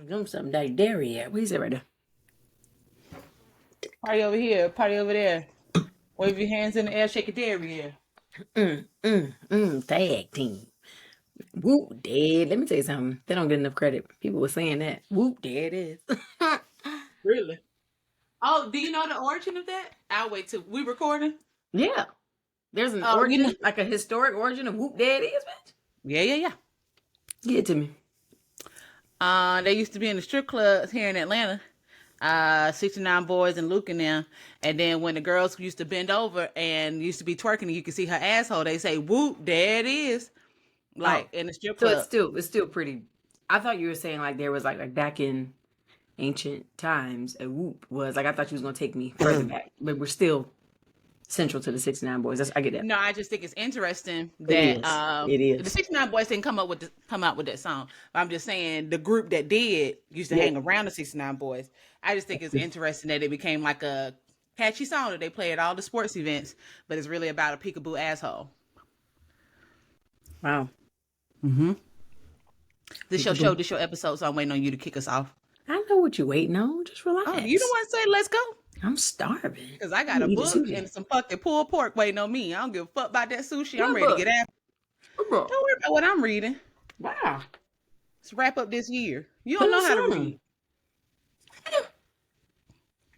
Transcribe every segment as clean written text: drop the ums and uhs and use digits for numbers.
Them something like dairy at. What is it right there? Party over here, party over there. Wave your hands in the air, shake your dairy. Tag team. Whoop, dead. Let me tell you something. They don't get enough credit. People were saying that. Whoop, there it is. Really? Oh, do you know the origin of that? I'll wait till we recording. Yeah. There's an origin, like a historic origin of whoop, there it is, bitch. Yeah. Get it to me. They used to be in the strip clubs here in Atlanta. 69 Boys and Luke and them. And then when the girls used to bend over and used to be twerking and you could see her asshole, they say, whoop, there it is. Like in the strip club. So it's still pretty. I thought you were saying like there was like back in ancient times, a whoop was like, I thought you was going to take me further back, but we're still central to the 69 Boys. I get that. No, I just think it's interesting that it is. The 69 Boys didn't come out with that song. But I'm just saying the group that did used to hang around the 69 Boys. I just think it's interesting that it became like a catchy song that they play at all the sports events, but it's really about a peekaboo asshole. Wow. Mm-hmm. This your episode, so I'm waiting on you to kick us off. I know what you're waiting on. Just relax. Oh, you don't want to say let's go? I'm starving. Because I got a book and some fucking pulled pork waiting on me. I don't give a fuck about that sushi. I'm ready to get after. Don't worry about what I'm reading. Wow. Let's wrap up this year. You don't know how to read.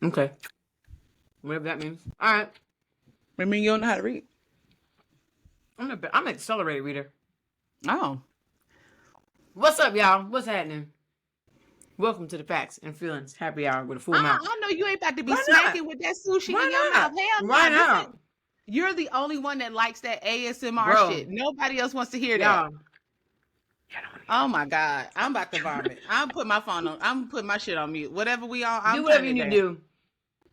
Okay. Whatever that means. All right. I mean, you don't know how to read. I'm an accelerated reader. Oh. What's up, y'all? What's happening? Welcome to the Facts and Feelings Happy Hour with a full mouth. I know you ain't about to be smacking with that sushi in your mouth. Hell Why not? You're the only one that likes that ASMR shit. Nobody else wants to hear that. Oh my God. I'm about to vomit. I'm putting my phone on. I'm putting my shit on mute. Whatever we on, I'm do whatever you need to do.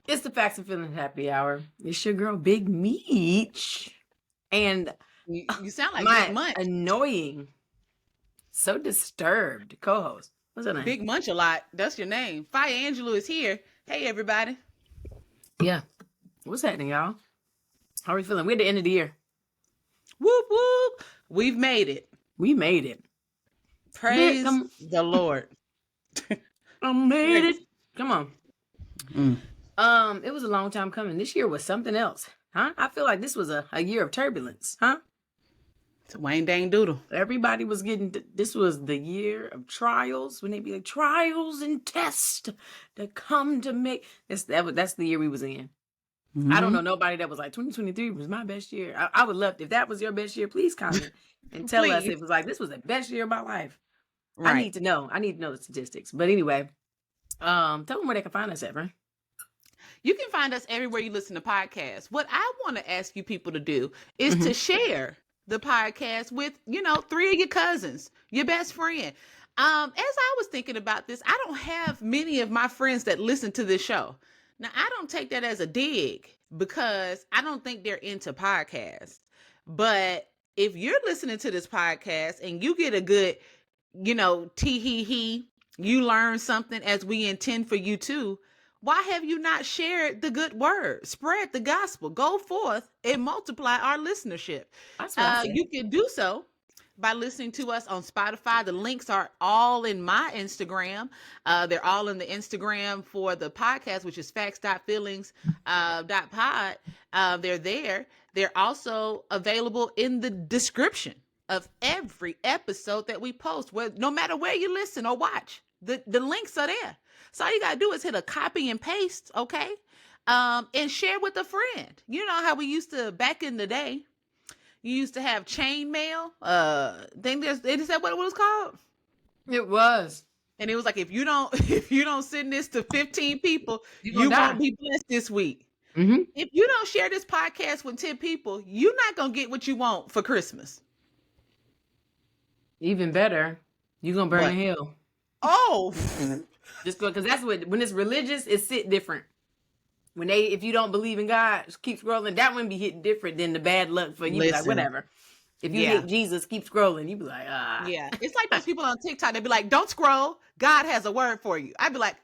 It's the Facts and Feelings Happy Hour. It's your girl, Big Meech. And you sound like my Big Munch. Annoying, so disturbed co-host. What's her name? Big Munch a lot. That's your name. Fire Angelou is here. Hey, everybody. Yeah. What's happening, y'all? How are we feeling? We're at the end of the year. Whoop, whoop. We've made it. We made it. Praise the Lord. I made it. Come on. It was a long time coming. This year was something else. Huh? I feel like this was a year of turbulence. Huh? It's a Wayne Dang Doodle. Everybody was getting, this was the year of trials. When they be like, trials and tests that come to make, that's the year we was in. Mm-hmm. I don't know nobody that was like, 2023 was my best year. I would love, if that was your best year, please comment and tell us it was like, this was the best year of my life. Right. I need to know the statistics. But anyway, tell them where they can find us at, right? You can find us everywhere you listen to podcasts. What I want to ask you people to do is to share the podcast with, 3 of your cousins, your best friend. As I was thinking about this, I don't have many of my friends that listen to this show. Now, I don't take that as a dig because I don't think they're into podcasts. But if you're listening to this podcast and you get a good, tee-hee-hee, you learn something as we intend for you to, why have you not shared the good word? Spread the gospel. Go forth and multiply our listenership. You can do so by listening to us on Spotify. The links are all in my Instagram. They're all in the Instagram for the podcast, which is facts.feelings.pod. They're there. They're also available in the description of every episode that we post, no matter where you listen or watch. The links are there. So all you got to do is hit a copy and paste, okay? And share with a friend. You know how we used to, back in the day, you used to have chain mail. Is that what it was called? It was. And it was like, if you don't send this to 15 people, you won't be blessed this week. Mm-hmm. If you don't share this podcast with 10 people, you're not going to get what you want for Christmas. Even better, you're going to burn in hell. Oh, just because that's when it's religious, it's sit different. If you don't believe in God, just keep scrolling. That one be hitting different than the bad luck for you. Like, whatever. If you hit Jesus, keep scrolling. You be like, Yeah. It's like those people on TikTok, they be like, don't scroll. God has a word for you. I'd be like,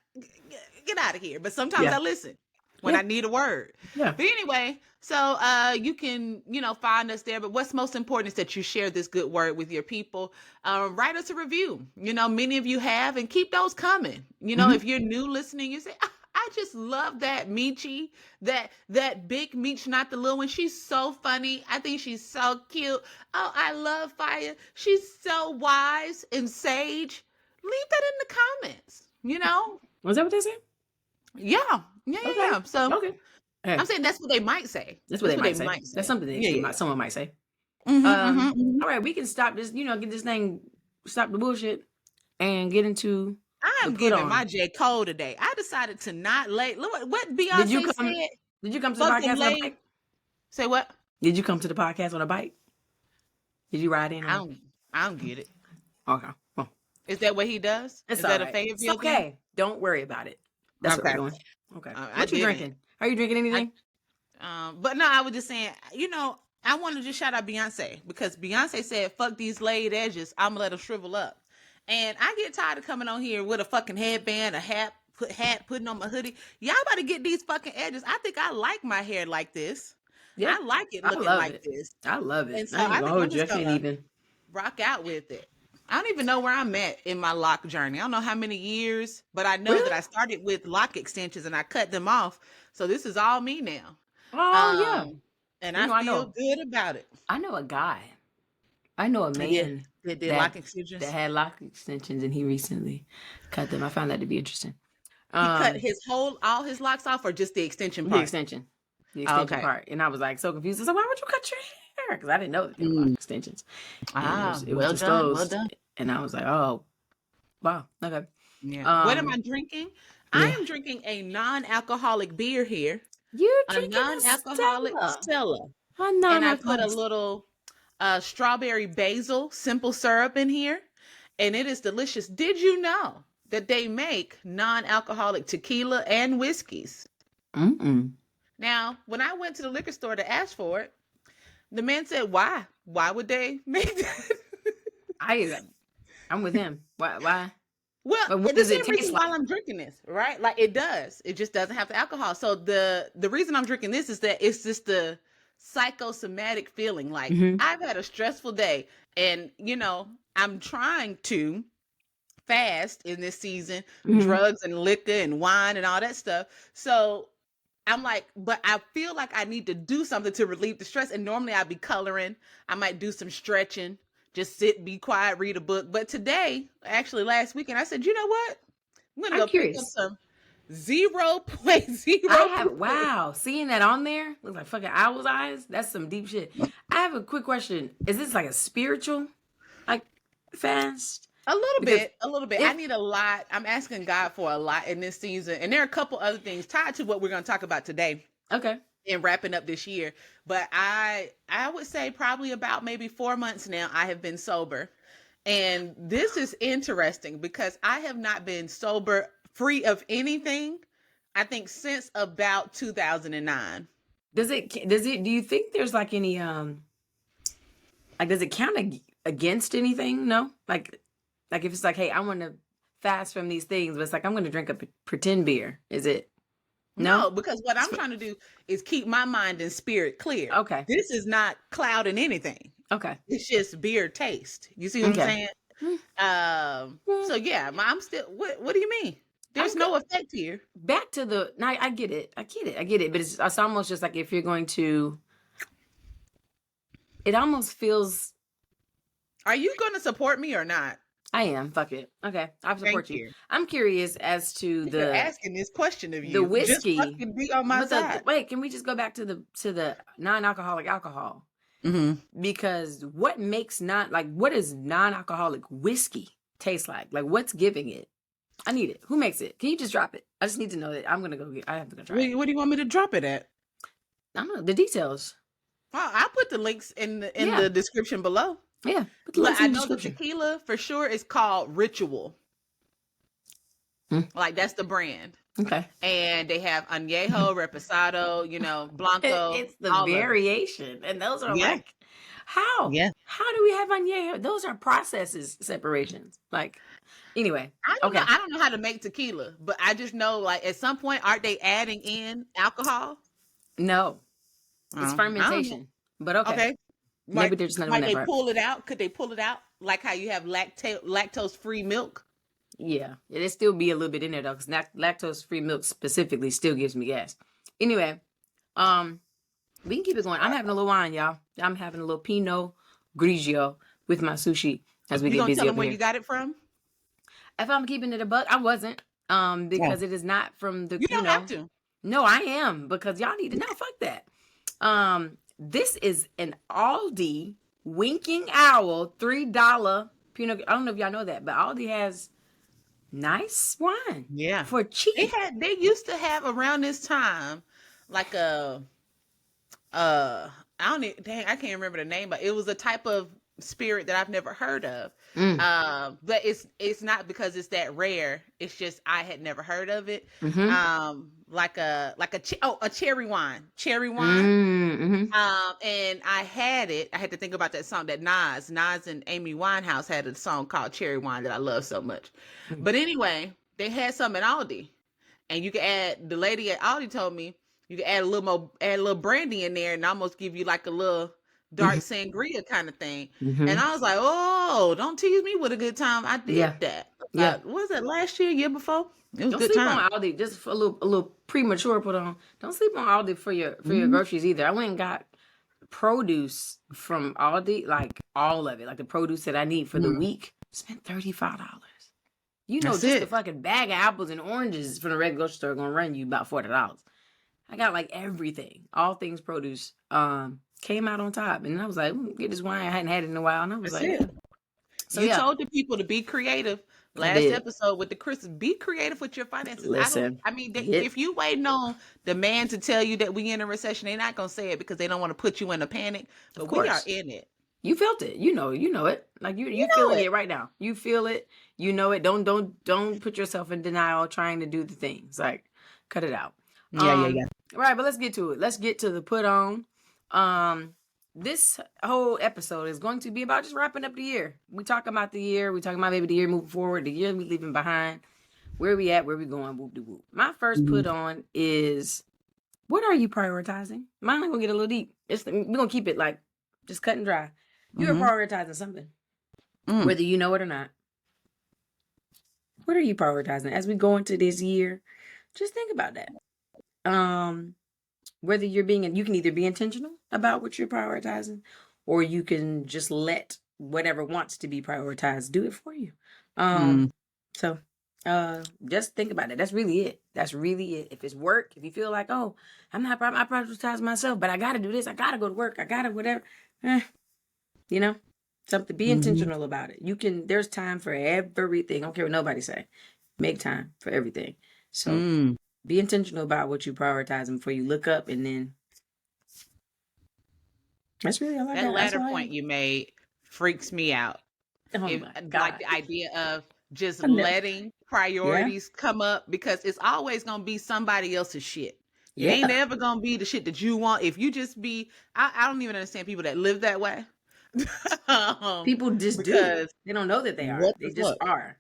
get out of here. But sometimes I listen. when I need a word. Yeah. But anyway, so you can, find us there. But what's most important is that you share this good word with your people. Write us a review. Many of you have, and keep those coming. If you're new listening, you say, I just love that Michi, that big Meech, not the little one. She's so funny. I think she's so cute. Oh, I love Fire. She's so wise and sage. Leave that in the comments. Was that what they said? Yeah. Okay. So Okay. Hey, I'm saying that's what they might say. that's what they might say. That's something that someone might say. All right, we can stop this. Get this thing, stop the bullshit, and get into. I am giving my J. Cole today. I decided to not lay. Look what Beyonce said. Did you come to the podcast on a bike? Say what? Did you come to the podcast on a bike? Did you ride in? I don't get it. Okay. Well, is that what he does? Is that a favorite? It's okay. Thing? Don't worry about it. That's what we're doing. Okay. What you drinking? Are you drinking anything? But no, I was just saying, I want to just shout out Beyonce because Beyonce said, fuck these laid edges. I'm going to let them shrivel up. And I get tired of coming on here with a fucking headband, a hat, putting on my hoodie. Y'all about to get these fucking edges. I think I like my hair like this. Yeah. I like it looking like this. I love it. And so I think I'm just gonna rock out with it. I don't even know where I'm at in my lock journey. I don't know how many years, but I know that I started with lock extensions and I cut them off. So this is all me now. Oh, yeah. And I feel good about it. I know a guy. I know a man that did lock extensions. That had lock extensions, and he recently cut them. I found that to be interesting. He cut all his locks off, or just the extension part? The extension part. And I was like so confused. I was like, why would you cut your hair? Because I didn't know that they were lock extensions. It was well done. And I was like, oh, wow. Okay. Yeah. What am I drinking? Yeah. I am drinking a non-alcoholic beer here. You're drinking a non-alcoholic Stella. And I put a little strawberry basil simple syrup in here, and it is delicious. Did you know that they make non-alcoholic tequila and whiskeys? Now, when I went to the liquor store to ask for it, the man said, "Why? Why would they make that?" I'm with him. Why? Well, what does it taste like? While I'm drinking this, right? Like it does. It just doesn't have the alcohol. So the reason I'm drinking this is that it's just the psychosomatic feeling. Like I've had a stressful day, and I'm trying to fast in this season, drugs and liquor and wine and all that stuff. So I'm like, but I feel like I need to do something to relieve the stress. And normally I'd be coloring. I might do some stretching. Just sit, be quiet, read a book. But today, actually last weekend, I said, you know what? I'm going to go pick up some 0.0. Wow. Seeing that on there, looks like fucking owl's eyes. That's some deep shit. I have a quick question. Is this like a spiritual, fast? A little bit. I need a lot. I'm asking God for a lot in this season. And there are a couple other things tied to what we're going to talk about today. Okay. And wrapping up this year. But I would say probably about maybe 4 months now, I have been sober. And this is interesting because I have not been sober free of anything, I think, since about 2009. Do you think there's like any, does it count against anything? No? Like if it's like, hey, I want to fast from these things, but it's like, I'm going to drink a pretend beer. Is it? No, because what I'm trying to do is keep my mind and spirit clear. Okay. This is not clouding anything. Okay. It's just beer taste. You see what I'm saying? So yeah, I'm still, what do you mean? There's no effect here. Back to the, no, I get it. But it's almost just like if you're going to, it almost feels. Are you going to support me or not? I am. Fuck it. Okay, I support you. I'm curious as to You're asking this question of you. The whiskey. Just fucking be on my side. Wait, can we just go back to the non-alcoholic alcohol? Because what does non-alcoholic whiskey taste like? Like, what's giving it? I need it. Who makes it? Can you just drop it? I just need to know that. I'm gonna go get. I have to go try it. What do you want me to drop it at? I don't know the details. Well, I'll put the links in the description below. Yeah, but I know the tequila for sure is called Ritual. Like that's the brand. Okay. And they have añejo, reposado, blanco. It's the variation, and those are like how? Yeah. How do we have añejo? Those are processes separations. Like Anyway, I don't know. okay. I don't know how to make tequila, but I just know like at some point, aren't they adding in alcohol? No, it's I don't know. fermentation. But okay. Okay, Maybe might they're just not doing might that they part. pull it out? Could they pull it out like how you have lactose free milk? Yeah. It'll still be a little bit in there though, because lactose free milk specifically still gives me gas. Anyway, um, we can keep it going. I'm having a little wine, y'all. I'm having a little Pinot Grigio with my sushi as we You get gonna tell busy them over where here. you got it from? If I'm keeping it a buck, I wasn't. Oh, Because it is not from the, you don't have to. no, I am because y'all need to know. Fuck that. This is an Aldi Winking Owl $3 Pinot. I don't know if y'all know that, but Aldi has nice wine Yeah, for cheap. they used to have around this time like a I don't even, dang, I can't remember the name, but it was a type of spirit that I've never heard of. Mm. But it's not because it's that rare. It's just I had never heard of it. Mm-hmm. A cherry wine, Mm-hmm. and I had it. I had to think about that song that Nas and Amy Winehouse had a song called Cherry Wine that I love so much. Mm-hmm. But anyway, they had some at Aldi, and you can add. The lady at Aldi told me you can add a little more, add a little brandy in there, and almost give you like a little dark sangria kind of thing. Mm-hmm. And I was like, oh, don't tease me with a good time. I did Yeah. that. Yeah. What was that last year before? It was a Don't good sleep time. on Aldi. Just for a little premature put on. Don't sleep on Aldi for your Mhm. groceries either. I went and got produce from Aldi, like all of it, like the produce that I need for the Mm. week. Spent $35. You know, That's just the it. fucking bag of apples and oranges from the regular grocery store gonna run you about $40. I got like everything, all things produce. Came out on top, and I was like, get this wine. I hadn't had it in a while, and I was That's like, it. yeah. So You yeah, told the people to be creative. I Last did. episode with the Chris, be creative with your finances. Listen, I mean, hit, if you waiting on the man to tell you that we in a recession, they're not going to say it because they don't want to put you in a panic, of but we are course. in it. You felt it. You know it. Like You you know feeling it. it right now. You feel it. You know it. Don't put yourself in denial trying to do the things. Like cut it out. Yeah. Right, but let's get to it. Let's get to the put on. This whole episode is going to be about just wrapping up the year. We talking about the year. We talking about maybe the year moving forward, the year we leaving behind, where we at, where we going, whoop de whoop. My first put on is, what are you prioritizing? Mine gonna get a little deep. We're gonna keep it like just cut and dry. You are Mm-hmm. prioritizing something, whether you know it or not. What are you prioritizing as we go into this year? Just think about that. Whether you can either be intentional about what you're prioritizing, or you can just let whatever wants to be prioritized do it for you. So just think about it. That's really it. That's really it. If it's work, if you feel like, oh, I prioritize myself, but I gotta do this, I gotta go to work, I gotta whatever, you know, something, be intentional about it. There's time for everything. I don't care what nobody say. Make time for everything. So be intentional about what you prioritize before you look up, and then that's really all I That got. That's latter all I point you made freaks me out. Oh my Like God. the idea of just I know. letting priorities come up because it's always going to be somebody else's shit. It ain't Yeah. ever going to be the shit that you want. If you just be, I don't even understand people that live that way. People just do. Because They don't know that they are. what They the just fuck? are.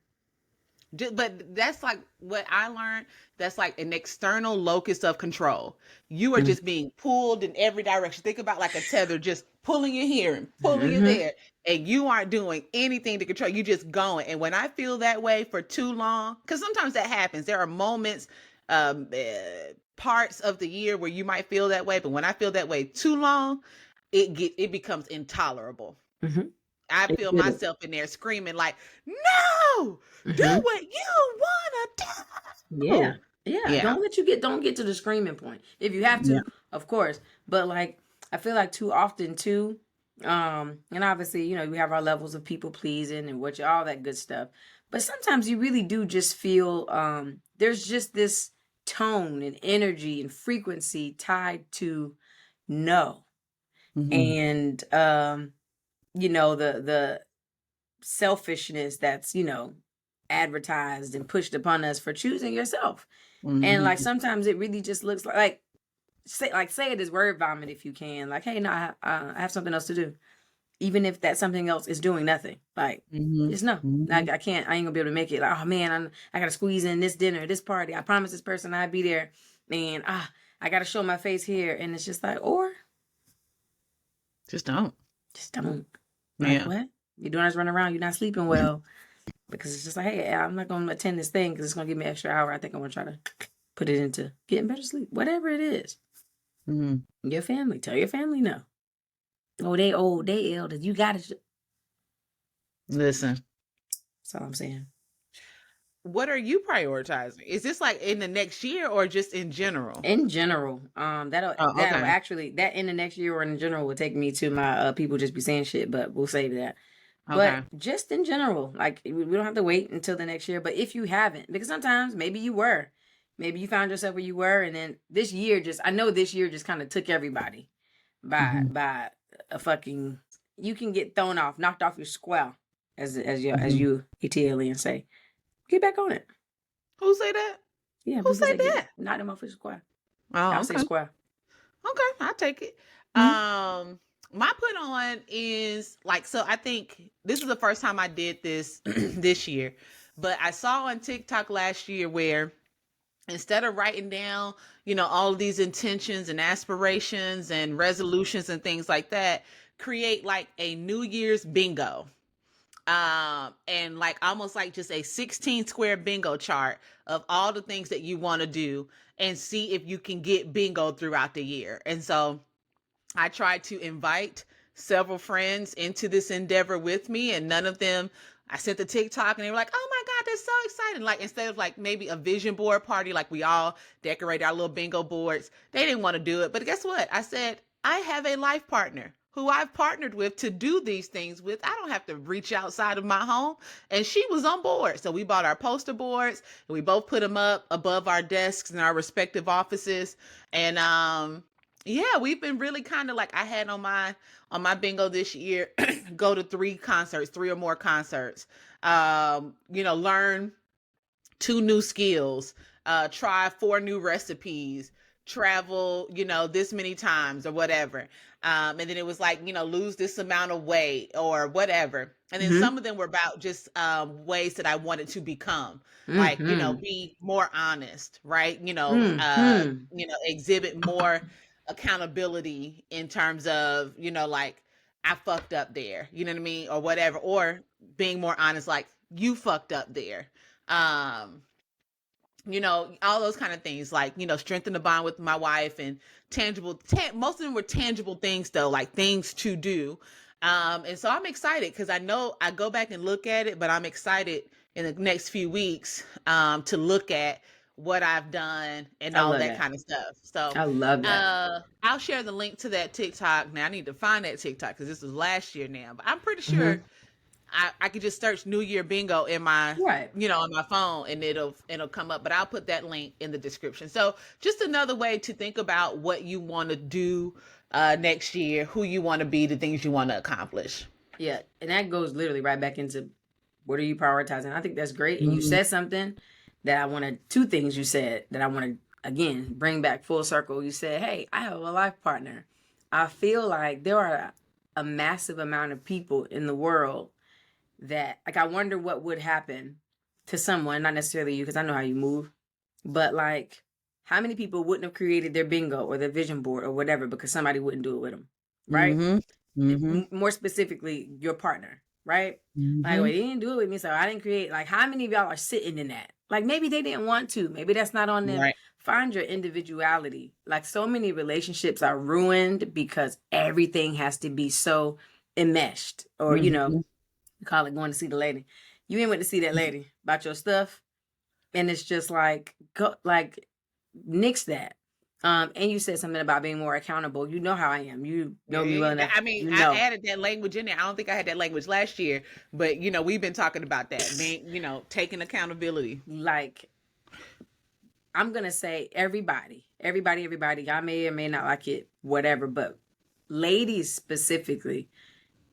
But that's like what I learned. That's like an external locus of control. You are just being pulled in every direction. Think about like a tether just pulling you here and pulling you there. And you aren't doing anything to control. You just going. And when I feel that way for too long, because sometimes that happens. There are moments, parts of the year where you might feel that way. But when I feel that way too long, it becomes intolerable. I feel myself in there screaming like, no, do what you want to do. Yeah. Yeah. Don't get to the screaming point. If you have to, of course. But like, I feel like too often too, and obviously, we have our levels of people pleasing and all that good stuff. But sometimes you really do just feel, there's just this tone and energy and frequency tied to no. And, the selfishness that's, advertised and pushed upon us for choosing yourself. And like sometimes it really just looks say it as word vomit if you can. Like, hey, no, I have something else to do. even if that something else is doing nothing. Like, just no. Like, I ain't gonna be able to make it. Like, oh man, I gotta squeeze in this dinner, this party. I promised this person I'd be there, and I gotta show my face here, and it's just like, or Just don't. Like, Yeah. what? You're doing is running around, you're not sleeping well. Because it's just like, hey, I'm not gonna attend this thing because it's gonna give me an extra hour. I think I'm gonna try to put it into getting better sleep. Whatever it is. Your family. Tell your family no. Oh, they old, they ill. You gotta Listen. That's all I'm saying. What are you prioritizing? Is this like in the next year or just in general? In general, that'll okay. actually, that in the next year or in general will take me to my people just be saying shit, but we'll save that. Okay. But just in general, like, we don't have to wait until the next year. But if you haven't, because sometimes maybe you were, maybe you found yourself where you were, and then this year I know this year just kind of took everybody by a fucking. You can get thrown off, knocked off your square, as you Italians say. Get back on it. Who say that? Yeah, who say that? Knock them off your square. Oh, I'll say square. Okay, I'll take it. My put on is like, so I think this is the first time I did this this year, but I saw on TikTok last year where instead of writing down, all of these intentions and aspirations and resolutions and things like that, create like a New Year's bingo. And like almost like just a 16 square bingo chart of all the things that you want to do and see if you can get bingo throughout the year. And so I tried to invite several friends into this endeavor with me, and none of them, I sent the TikTok and they were like, oh my God, that's so exciting. Like, instead of like maybe a vision board party, like we all decorate our little bingo boards, they didn't want to do it. But guess what? I said, I have a life partner who I've partnered with to do these things with. I don't have to reach outside of my home. And she was on board. So we bought our poster boards and we both put them up above our desks in our respective offices. And yeah, we've been really kind of like, I had on my bingo this year, go to 3 or more concerts, learn 2 new skills, try 4 new recipes, travel, this many times or whatever. And then it was like, lose this amount of weight or whatever. And then some of them were about just ways that I wanted to become, like, be more honest, right? Exhibit more accountability in terms of, like, I fucked up there, you know what I mean? Or whatever, or being more honest, like, you fucked up there. All those kind of things, like, strengthen the bond with my wife, and most of them were tangible things though, like things to do. And so I'm excited because I know I go back and look at it, but I'm excited in the next few weeks to look at what I've done and all that kind of stuff. So I love that. I'll share the link to that TikTok. Now I need to find that TikTok because this was last year now, but I'm pretty sure I could just search New Year bingo in my, on my phone, and it'll come up, but I'll put that link in the description. So just another way to think about what you want to do next year, who you want to be, the things you want to accomplish. Yeah. And that goes literally right back into what are you prioritizing? I think that's great. And you said something that 2 things you said that I want to, again, bring back full circle. You said, hey, I have a life partner. I feel like there are a massive amount of people in the world that, like, I wonder what would happen to someone, not necessarily you, because I know how you move, but like, how many people wouldn't have created their bingo or their vision board or whatever because somebody wouldn't do it with them, right? More specifically, your partner, right? Like, well, he didn't do it with me, so I didn't create. Like, how many of y'all are sitting in that? Like, maybe they didn't want to. Maybe that's not on them. Right. Find your individuality. Like, so many relationships are ruined because everything has to be so enmeshed, or we call it going to see the lady. You ain't went to see that lady about your stuff, and it's just like, nix that. And you said something about being more accountable. You know how I am. You know me well enough. I mean, I added that language in there. I don't think I had that language last year, but we've been talking about that. Being, taking accountability. Like, I'm gonna say everybody. Y'all may or may not like it, whatever. But ladies specifically,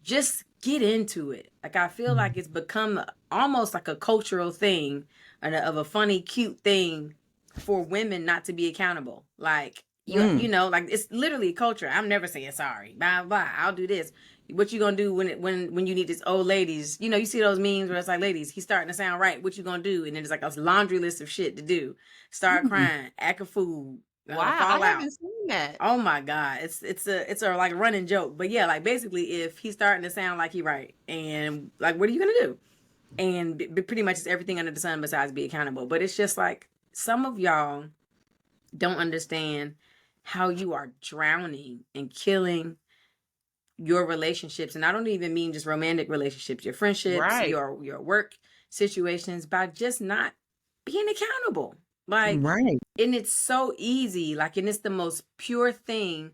just get into it. Like, I feel like it's become almost like a cultural thing, of a funny, cute thing for women not to be accountable. Like, like, it's literally culture. I'm never saying sorry. Blah, blah, I'll do this. what you gonna do when you need this old ladies? You know, you see those memes where it's like, ladies, he's starting to sound right. What you gonna do? And then it's like a laundry list of shit to do. Start crying, act a fool, Wow, I fall out. haven't seen that. Oh my God, it's a like running joke. But yeah, like basically, if he's starting to sound like he right, and like, what are you gonna do? And pretty much it's everything under the sun besides be accountable. But it's just like some of y'all don't understand how you are drowning and killing your relationships, and I don't even mean just romantic relationships, your friendships, Right. your work situations, by just not being accountable. Like, Right. and it's so easy, like, and it's the most pure thing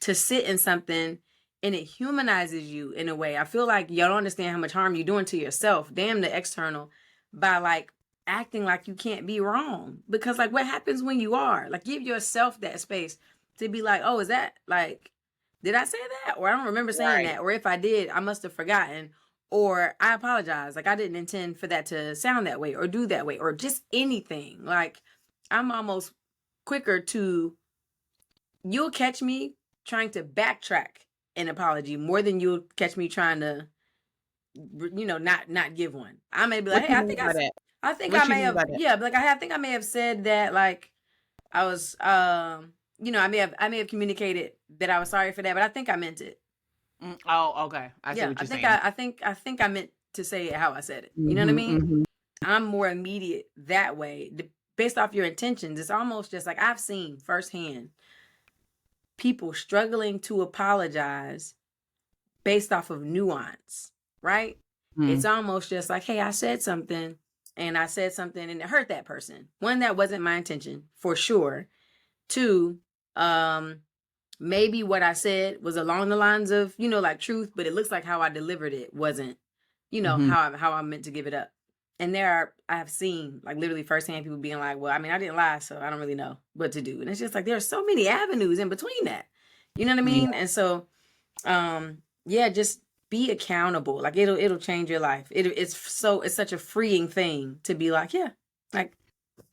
to sit in something, and it humanizes you in a way. I feel like y'all don't understand how much harm you're doing to yourself, damn the external, by like acting like you can't be wrong. Because like, what happens when you are? Like, give yourself that space to be like, oh, is that like, did I say that? Or I don't remember saying Right. that. Or if I did, I must have forgotten. Or I apologize. Like, I didn't intend for that to sound that way or do that way or just anything. Like, I'm almost quicker to, you'll catch me trying to backtrack an apology more than you'll catch me trying to, not give one. I may be like, What hey, you I mean think by that? I think I What you may mean have, by that? yeah, but like I think I may have said that, like, I was, I may have communicated that I was sorry for that, but I think I meant it. Oh, okay. I see Yeah, what I you're think saying. I meant to say it how I said it. You know what I mean? Mhm. I'm more immediate that way. Based off your intentions, it's almost just like I've seen firsthand people struggling to apologize based off of nuance, right? It's almost just like, hey, I said something and it hurt that person. One, that wasn't my intention for sure. Two, maybe what I said was along the lines of, like truth, but it looks like how I delivered it wasn't, Mhm. how I meant to give it up. And I have seen like literally firsthand people being like, well, I mean, I didn't lie, so I don't really know what to do. And it's just like, there are so many avenues in between that. You know what I Yeah. mean? And so, yeah, just be accountable. Like it'll change your life. It's such a freeing thing to be like, yeah, like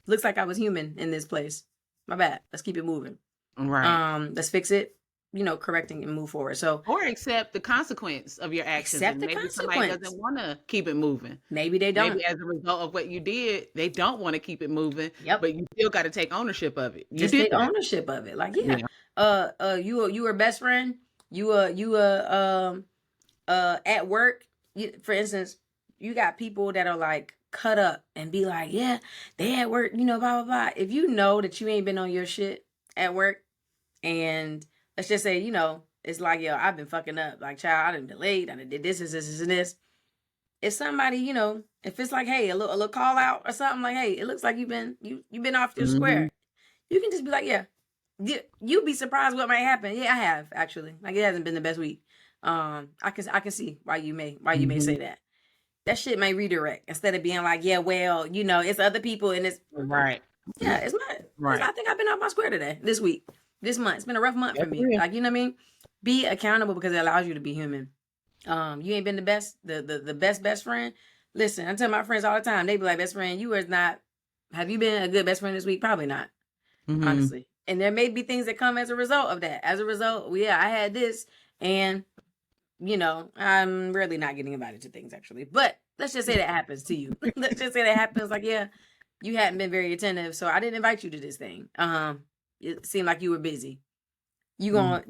looks like I was human in this place. My bad. Let's keep it moving. Right. Let's fix it, correcting and move forward. So Or accept the consequence of your actions, accept and the maybe somebody consequence. doesn't want to keep it moving. Maybe they don't. Maybe as a result of what you did, they don't want to keep it moving, Yep. but you still got to take ownership of it. You Just did take that. ownership of it. Like, yeah. Yeah. You were best friend. At work, for instance, you got people that are like cut up and be like, yeah, they at work, blah, blah, blah. If you know that you ain't been on your shit at work, and let's just say, it's like, yo, I've been fucking up. Like, child, I done been late. I done did this, and this. If somebody, if it's like, hey, a little call out or something, like, hey, it looks like you've been off your Mhm. square. You can just be like, yeah. You'd be surprised what might happen. Yeah, I have actually. Like, it hasn't been the best week. I can see why you may say Mhm. that. That shit may redirect instead of being like, yeah, well, it's other people and it's Right. yeah, it's not. Right. I think I've been off my square today, this week, this month. It's been a rough month for That's me. real. Like, you know what I mean? Be accountable because it allows you to be human. You ain't been the best, the best friend. Listen, I tell my friends all the time. They be like, best friend, you is not. Have you been a good best friend this week? Probably not, Mhm. honestly. And there may be things that come as a result of that. As a result, yeah, I had this, and I'm really not getting invited to things actually. But let's just say that happens to you. Let's just say that happens. Like, yeah, you hadn't been very attentive, so I didn't invite you to this thing. It seemed like you were busy. Mm.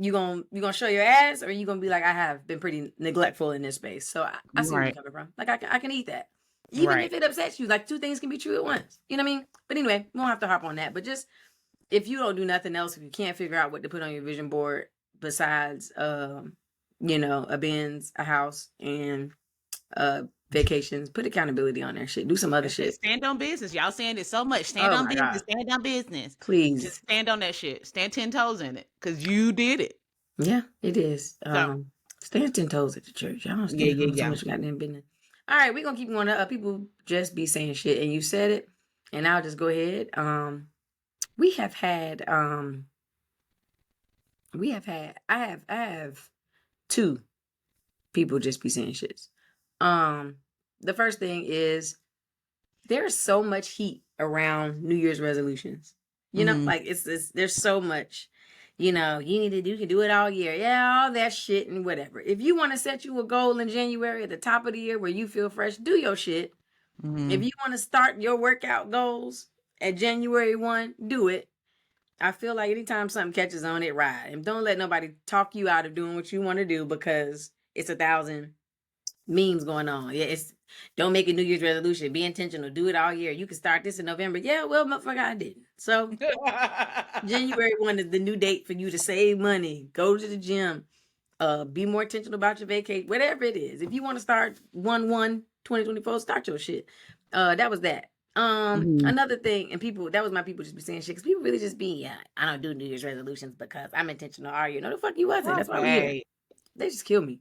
You gonna show your ass, or you gonna be like, I have been pretty neglectful in this space. So I see where you're Right. coming from. Like, I can eat that, even Right. if it upsets you. Like, two things can be true at once. You know what I mean? But anyway, we won't have to hop on that. But just, if you don't do nothing else, if you can't figure out what to put on your vision board besides, a Benz, a house, and vacations, put accountability on there. Shit, do some other That's it. shit. Stand on business. Y'all saying it so much. Stand Oh on my business. God, Stand on business. Just please. stand on that shit. Stand 10 toes in it. Cause you did it. Yeah, it is. So Stand 10 toes at the church. Y'all don't yeah, stand yeah, on so yeah. much goddamn business. All right, we're gonna keep going up. People just be saying shit, and you said it, and I'll just go ahead. We have had I have two people just be saying shits. The first thing is, there's so much heat around New Year's resolutions. Mhm. Like, it's there's so much. you can do it all year. Yeah, all that shit and whatever. If you want to set you a goal in January at the top of the year where you feel fresh, do your shit. If you want to start your workout goals at January 1, do it. I feel like anytime something catches on, it ride. And don't let nobody talk you out of doing what you want to do because it's 1,000 memes going on. Yeah, don't make a New Year's resolution. Be intentional. Do it all year. You can start this in November. Yeah, well, motherfucker, I didn't. So January 1 is the new date for you to save money, go to the gym, be more intentional about your vacation, whatever it is. If you want to start 1/1/2024, start your shit. That was that. Another thing, and that was my people just be saying shit, because people really just be, I don't do New Year's resolutions because I'm intentional all year. No, the fuck you wasn't. That's why we're here. They just kill me.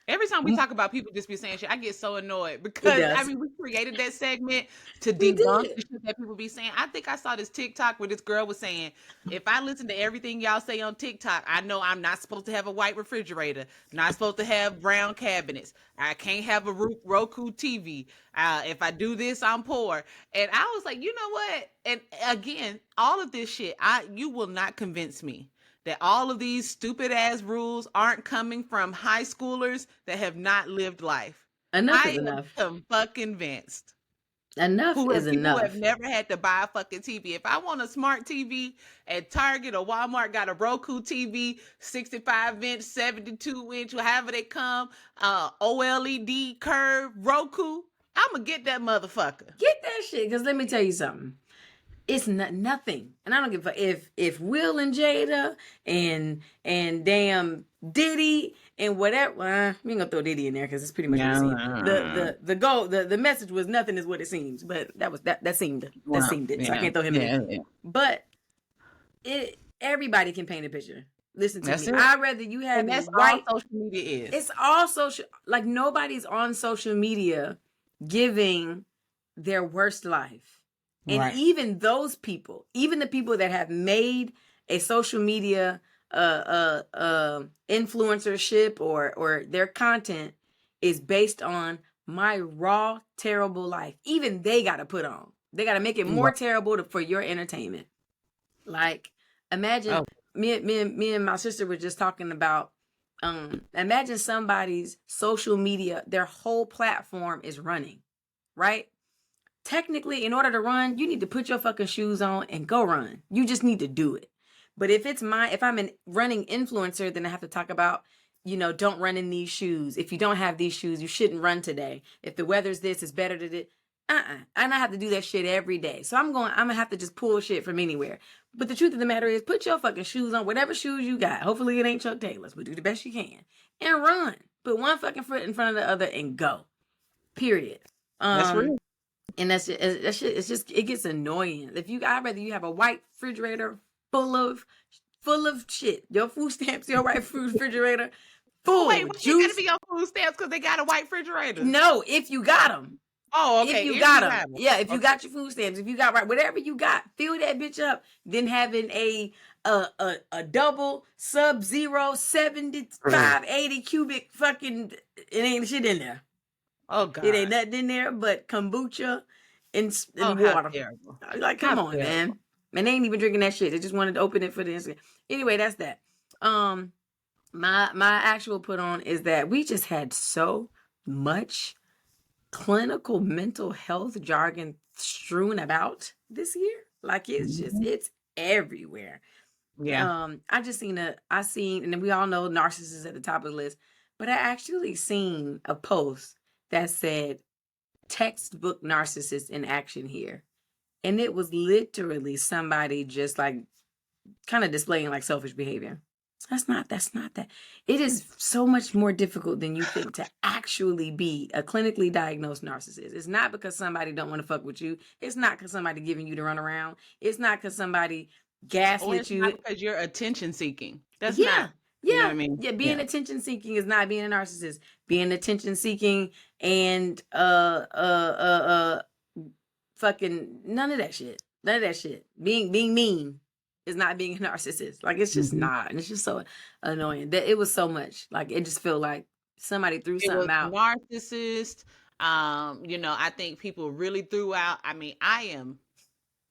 Every time we talk about people just be saying shit, I get so annoyed because we created that segment to debunk the shit that people be saying. I think I saw this TikTok where this girl was saying, if I listen to everything y'all say on TikTok, I know I'm not supposed to have a white refrigerator, not supposed to have brown cabinets, I can't have a Roku TV. If I do this, I'm poor. And I was like, you know what? And again, all of this shit, you will not convince me that all of these stupid ass rules aren't coming from high schoolers that have not lived life. Enough is enough. I am fucking convinced. Enough is enough. People have never had to buy a fucking TV. If I want a smart TV at Target or Walmart, got a Roku TV, 65-inch, 72-inch, however they come, OLED curve Roku, I'm gonna get that motherfucker. Get that shit, because let me tell you something. It's nothing, and I don't give a fuck if Will and Jada and damn Diddy and whatever. Well, we ain't gonna throw Diddy in there because it's pretty much the goal. The message was nothing is what it seems, but that seemed it. So I can't throw him in. Yeah. But everybody can paint a picture. Listen to me. I'd rather you have and that's all social media is. It's all social. Like nobody's on social media giving their worst life. And even those people, even the people that have made a social media influencership or their content is based on my raw, terrible life. Even they got to put on. They got to make it more terrible for your entertainment. Like, imagine me and my sister were just talking about, imagine somebody's social media, their whole platform is running, right? Technically, in order to run, you need to put your fucking shoes on and go run. You just need to do it. But if I'm a running influencer, then I have to talk about, don't run in these shoes. If you don't have these shoes, you shouldn't run today. If the weather's this, it's better to do. And I have to do that shit every day. So I'm gonna have to just pull shit from anywhere. But the truth of the matter is, put your fucking shoes on, whatever shoes you got. Hopefully it ain't Chuck Taylor's, but do the best you can and run. Put one fucking foot in front of the other and go. Period. That's real. And that shit, it gets annoying. I'd rather you have a white refrigerator full of shit. Your food stamps, your white refrigerator full. Wait, what's gotta be your food stamps because they got a white refrigerator? No, if you got them. Oh, okay. If you got them. Yeah, if you got your food stamps, if you got whatever you got, fill that bitch up. Then having a double Sub-Zero 75, 80 cubic fucking, it ain't shit in there. Oh God! It ain't nothing in there but kombucha and water. Like, come on, man. And they ain't even drinking that shit. They just wanted to open it for the Instagram. Anyway, that's that. My actual put on is that we just had so much clinical mental health jargon strewn about this year. Like it's everywhere. Yeah. I seen, and then we all know narcissists at the top of the list, but I actually seen a post that said textbook narcissist in action here. And it was literally somebody just like kind of displaying like selfish behavior. That's not that. It is so much more difficult than you think to actually be a clinically diagnosed narcissist. It's not because somebody don't want to fuck with you. It's not because somebody giving you to run around. It's not because somebody gaslit you. Not because you're attention seeking. That's not. You know what I mean? Yeah, being attention seeking is not being a narcissist. Being attention seeking and fucking none of that shit. None of that shit. Being mean is not being a narcissist. Like, it's just not. And it's just so annoying. That it was so much. Like, it just felt like somebody threw something out. Narcissist. I think people really threw out. I mean,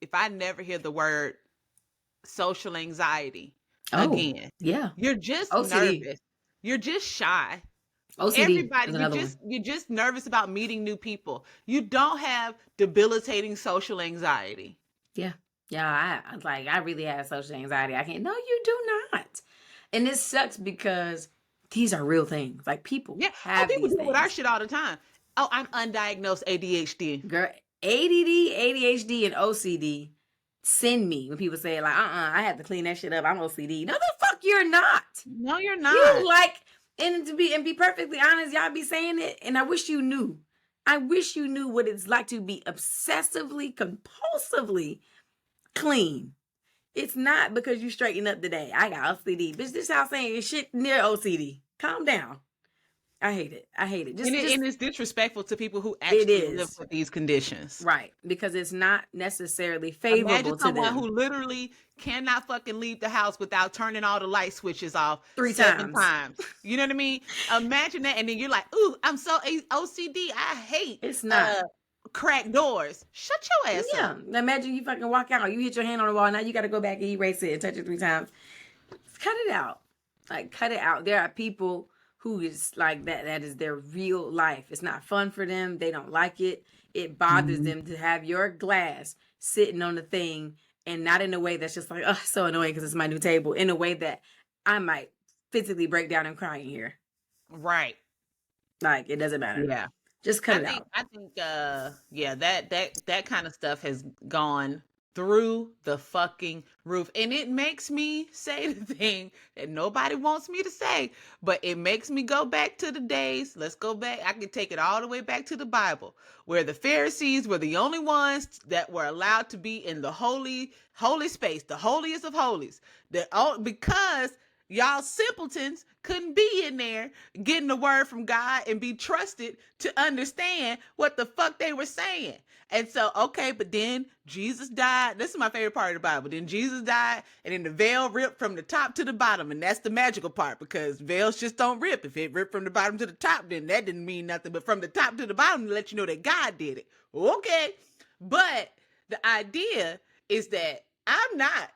if I never hear the word social anxiety. Oh, Again, yeah. you're just OCD. nervous. You're just shy. OCD Everybody, is another one. you're just nervous about meeting new people. You don't have debilitating social anxiety. Yeah. Yeah, I like I really have social anxiety. I can't. No, you do not. And this sucks because these are real things. Like people Yeah. Oh, have people these do it with our things. shit all the time. Oh, I'm undiagnosed ADHD. Girl, ADD, ADHD, and OCD send me when people say like, I have to clean that shit up. I'm OCD. No, the fuck you're not. No, you're You not. like, and be perfectly honest, y'all be saying it, and I wish you knew. I wish you knew what it's like to be obsessively, compulsively clean. It's not because you straighten up today. I got OCD. Bitch, this house ain't shit near OCD. Calm down. I hate it. I hate it. And Just it's disrespectful to people who it actually live is. with these conditions. Right. Because it's not necessarily Imagine favorable to someone them. who literally cannot fucking leave the house without turning all the light switches off 3 7 times. times. You know what I mean? Imagine that, and then you're like, "Ooh, I'm so OCD. I hate It's not. cracked doors." Shut your ass Yeah. up. Imagine you fucking walk out. You hit your hand on the wall. Now you got to go back and erase it and touch it 3 times. Cut it out. Like, cut it out. There are people who is like that. That is their real life. It's not fun for them. They don't like it. It bothers them to have your glass sitting on the thing, and not in a way that's just like, oh, so annoying because it's my new table. In a way that I might physically break down and cry in here. Right. Like, it doesn't matter. Yeah. Just cut it out. I think yeah, that kind of stuff has gone through the fucking roof. And it makes me say the thing that nobody wants me to say, but it makes me go back to the days. Let's go back. I can take it all the way back to the Bible, where the Pharisees were the only ones that were allowed to be in the holy space, the holiest of holies. Because y'all simpletons couldn't be in there getting the word from God and be trusted to understand what the fuck they were saying. And so, okay, but then Jesus died. This is my favorite part of the Bible. Then Jesus died, and then the veil ripped from the top to the bottom. And that's the magical part, because veils just don't rip. If it ripped from the bottom to the top, then that didn't mean nothing. But from the top to the bottom, to let you know that God did it. Okay. But the idea is that I'm not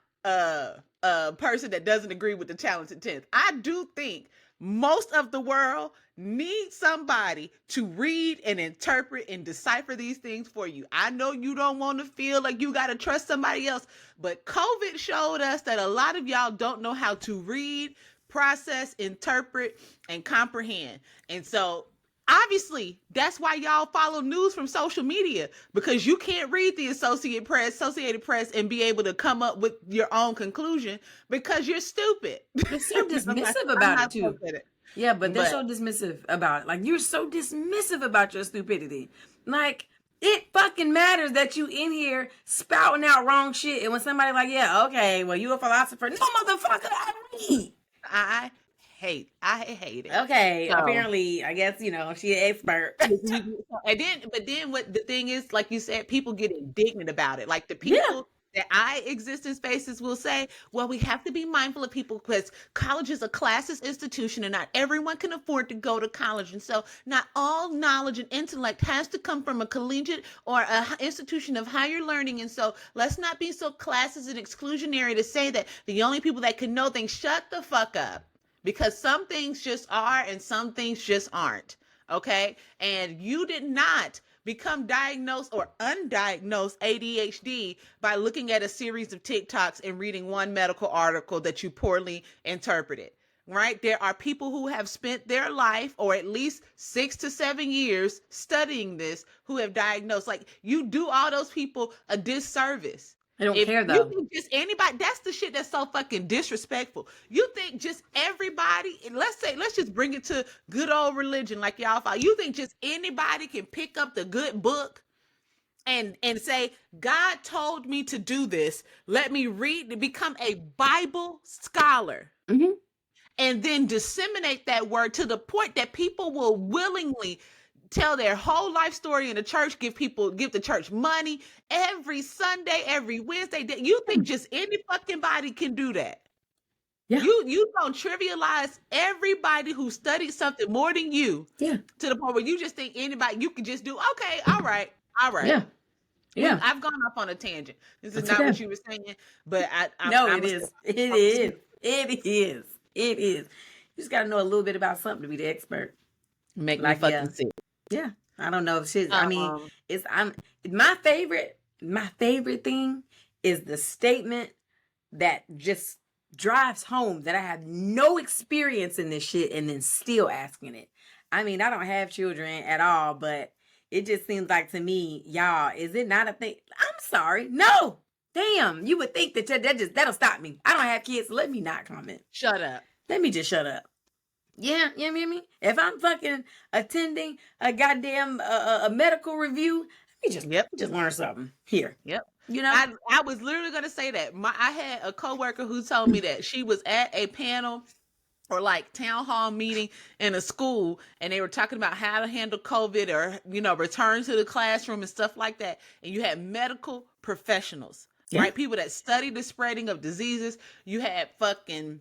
a person that doesn't agree with the talented 10th. I do think most of the world needs somebody to read and interpret and decipher these things for you. I know you don't want to feel like you got to trust somebody else, but COVID showed us that a lot of y'all don't know how to read, process, interpret, and comprehend. And so obviously, that's why y'all follow news from social media, because you can't read the Associated Press, and be able to come up with your own conclusion because you're stupid. They're so dismissive about it too. Yeah, but they're so dismissive about it. Like, you're so dismissive about your stupidity. Like, it fucking matters that you in here spouting out wrong shit. And when somebody like, yeah, okay, well, you a philosopher. No, motherfucker, I read. I hate it. Okay, so, apparently, I guess, she an expert. But then what the thing is, like you said, people get indignant about it. Like the people that I exist in spaces will say, well, we have to be mindful of people because college is a classist institution and not everyone can afford to go to college. And so not all knowledge and intellect has to come from a collegiate or an institution of higher learning. And so let's not be so classist and exclusionary to say that the only people that can know things, shut the fuck up. Because some things just are and some things just aren't. Okay? And you did not become diagnosed or undiagnosed ADHD by looking at a series of TikToks and reading one medical article that you poorly interpreted, right? There are people who have spent their life, or at least 6 to 7 years, studying this, who have diagnosed. Like, you do all those people a disservice. I don't care though. You think just anybody, that's the shit that's so fucking disrespectful. You think just everybody, let's just bring it to good old religion like y'all follow. You think just anybody can pick up the good book and say, God told me to do this. Let me read, become a Bible scholar. Mm-hmm. And then disseminate that word to the point that people will willingly tell their whole life story in the church, give the church money every Sunday, every Wednesday. You think just any fucking body can do that? Yeah. You don't trivialize everybody who studied something more than you. Yeah. To the point where you just think anybody, you can just do, okay, all right. Yeah. Yeah. I've gone off on a tangent. This is That's not okay. what you were saying, but No, I'm it a is. It is. It is. It is. You just got to know a little bit about something to be the expert. make me Like, yeah. fucking sick. Yeah. I don't know if shit. I mean, Um, I'm my favorite thing is the statement that just drives home that I have no experience in this shit and then still asking it. I mean, I don't have children at all, but it just seems like to me, y'all, is it not a thing? I'm sorry. No. Damn. You would think that that'll stop me. I don't have kids, so let me not comment. shut up. Let me just shut up. Yeah, you know what I mean? If I'm fucking attending a goddamn a medical review, let me just learn something here. Yep. You know? I was literally gonna say that. I had a coworker who told me that she was at a panel or like town hall meeting in a school, and they were talking about how to handle COVID or return to the classroom and stuff like that. And you had medical professionals, right? People that study the spreading of diseases. You had fucking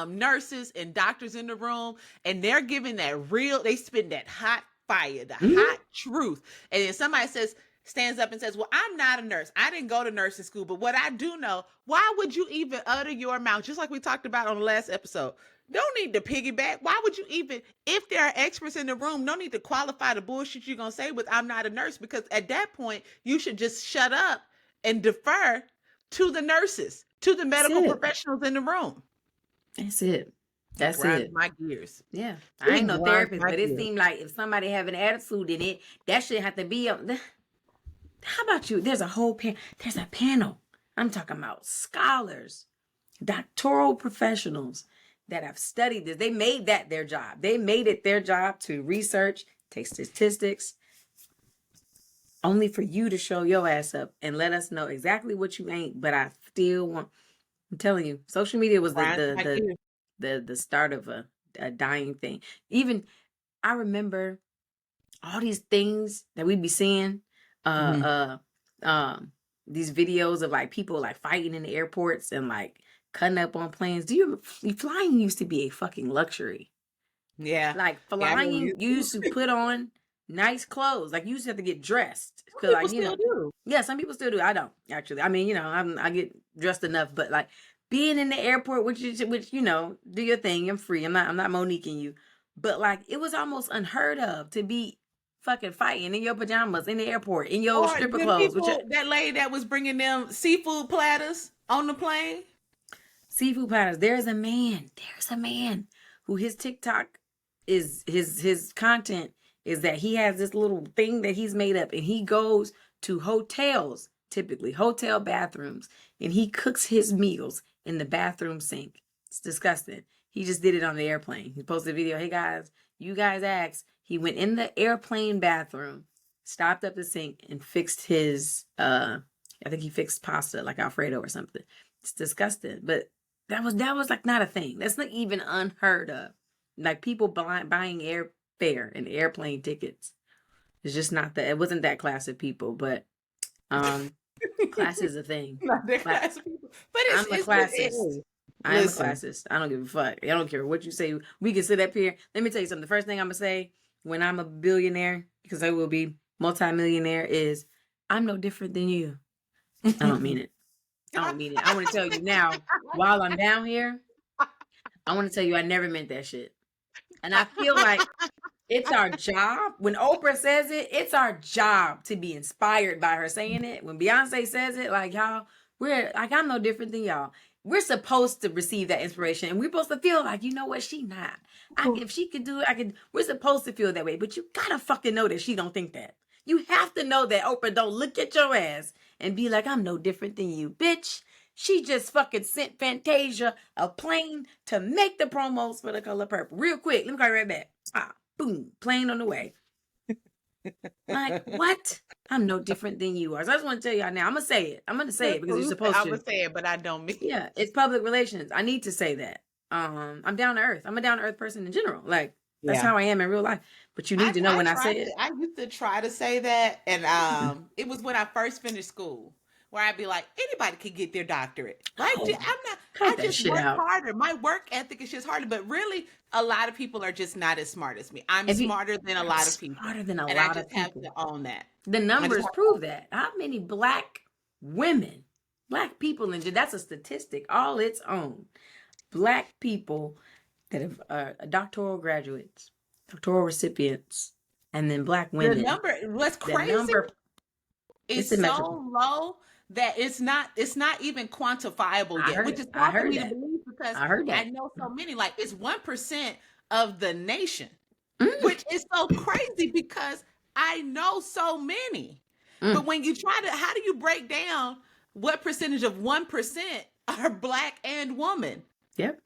nurses and doctors in the room, and they're giving they spit that hot fire, the hot truth. And then somebody stands up and says, well, I'm not a nurse. I didn't go to nursing school, but what I do know, why would you even utter your mouth? Just like we talked about on the last episode. Don't need to piggyback. Why would you even, if there are experts in the room, no need to qualify the bullshit you're going to say with I'm not a nurse, because at that point, you should just shut up and defer to the nurses, to the medical professionals in the room. That's it. That's grinds it. my gears. Yeah. I ain't no therapist, but it seemed like if somebody have an attitude in it, that shit have to be up. How about you? There's a whole there's a panel. I'm talking about scholars, doctoral professionals that have studied this. They made that their job. They made it their job to research, take statistics, only for you to show your ass up and let us know exactly what you ain't. But I still want. I'm telling you, social media was the start of a dying thing. Even I remember all these things that we'd be seeing, these videos of like people like fighting in the airports and like cutting up on planes. Flying used to be a fucking luxury. Yeah. Like flying, you used to put on nice clothes. Like you used to have to get dressed. Cause like, still do. Yeah, some people still do. I don't actually. I mean, I get dressed enough, but like being in the airport, which do your thing. I'm free. I'm not Moniquing you, but like it was almost unheard of to be fucking fighting in your pajamas in the airport in your stripper clothes. That lady that was bringing them seafood platters on the plane. Seafood platters. There's a man who his TikTok is his content is that he has this little thing that he's made up, and he goes to hotels, typically hotel bathrooms, and he cooks his meals in the bathroom sink. It's disgusting. He just did it on the airplane. He posted a video. Hey guys, you guys asked. He went in the airplane bathroom, stopped up the sink, and fixed his I think he fixed pasta like Alfredo or something. It's disgusting. But that was like not a thing. That's not even unheard of. Like people buying airfare and airplane tickets. It's just not that. It wasn't that class of people, but class is a thing. Not that class of people. But I'm a classist. I'm a classist. I don't give a fuck. I don't care what you say. We can sit up here. Let me tell you something. The first thing I'm gonna say when I'm a billionaire, because I will be multimillionaire, is I'm no different than you. I don't mean it. I don't mean it. I want to tell you now, while I'm down here, I want to tell you I never meant that shit. And I feel like it's our job. When Oprah says it, it's our job to be inspired by her saying it. When Beyonce says it, like y'all, we're like, I'm no different than y'all. We're supposed to receive that inspiration. And we're supposed to feel like, you know what, she not. If she could do it, I could. We're supposed to feel that way. But you gotta fucking know that she don't think that. You have to know that Oprah don't look at your ass and be like, I'm no different than you, bitch. She just fucking sent Fantasia a plane to make the promos for The Color Purple. Real quick. Let me call you right back. Boom. Plane on the way. Like, what? I'm no different than you are. So I just want to tell y'all now. I'm going to say it. I'm going to say it because you're supposed to. I'm going to say it, but I don't mean it. Yeah, it's public relations. I need to say that. I'm down to earth. I'm a down to earth person in general. Like, that's how I am in real life. But you need to know when I say it. I used to try to say that. And it was when I first finished school, where I'd be like, anybody could get their doctorate. Right? Cut I that just shit work out. harder. My work ethic is just harder. But really, a lot of people are just not as smart as me. I'm If you, smarter than a I'm lot of people. smarter than a And I lot of just have people. to own that. The I just numbers have to prove own that. How many black women, black people, and that's a statistic all its own. Black people that have doctoral graduates, doctoral recipients, and then black the women. number. What's The crazy number is is symmetrical. so low that it's not even quantifiable I yet, heard which it. is I hard for heard me to that. believe because I heard I that. know so many. Like it's 1% of the nation, Mm, which is so crazy because I know so many. But mm. when you try to, how do you break down what percentage of 1% are black and woman? Yep.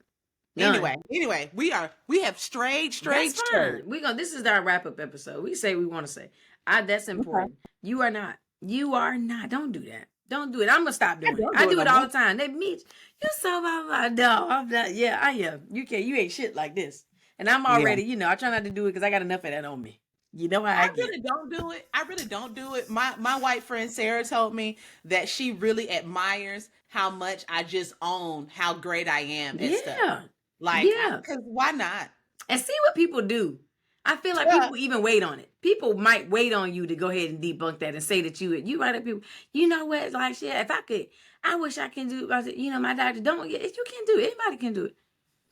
None. Anyway, we have That's strayed. fine. We gonna. This is our wrap up episode. We say we want to say. That's Okay. important. You are not. You are not. Don't do that. Don't do it. I'm gonna stop I doing it. don't I do it do no it all more. the time. They meet you so blah blah. No, I'm not. Yeah, I am. You can't. You ain't shit like this. And I'm Yeah. already. I try not to do it because I got enough of that on me. You know how I I get. really don't do it. I really don't do it. My white friend Sarah told me that she really admires how much I just own how great I am at stuff. Yeah. Like, Yeah. because why not? And see what people do. I feel like Yeah. people even wait on it. People might wait on you to go ahead and debunk that and say that you right up people. You know what? Like shit. If I could, I wish I can do. I said, my doctor don't. You can do it. Anybody can do it.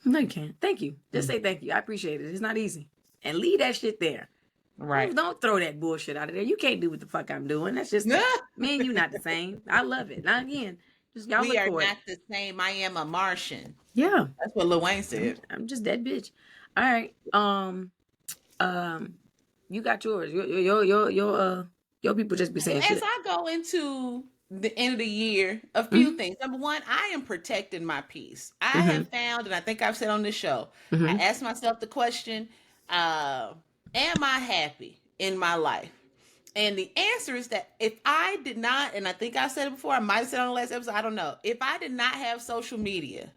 No, you can't. Thank you. Just say thank you. I appreciate it. It's not easy. And leave that shit there. Right. Don't throw that bullshit out of there. You can't do what the fuck I'm doing. That's just me and you not the same. I love it. Now again, just y'all We look are for it. not the same. I am a Martian. Yeah. That's what Lil Wayne said. I'm just that bitch. All right. You got yours. Your people just be saying As shit. I go into the end of the year, a few things. Number one, I am protecting my peace. I have found, and I think I've said on this show, I asked myself the question, am I happy in my life? And the answer is that if I did not, and I think I said it before, I might have said on the last episode, I don't know. If I did not have social media,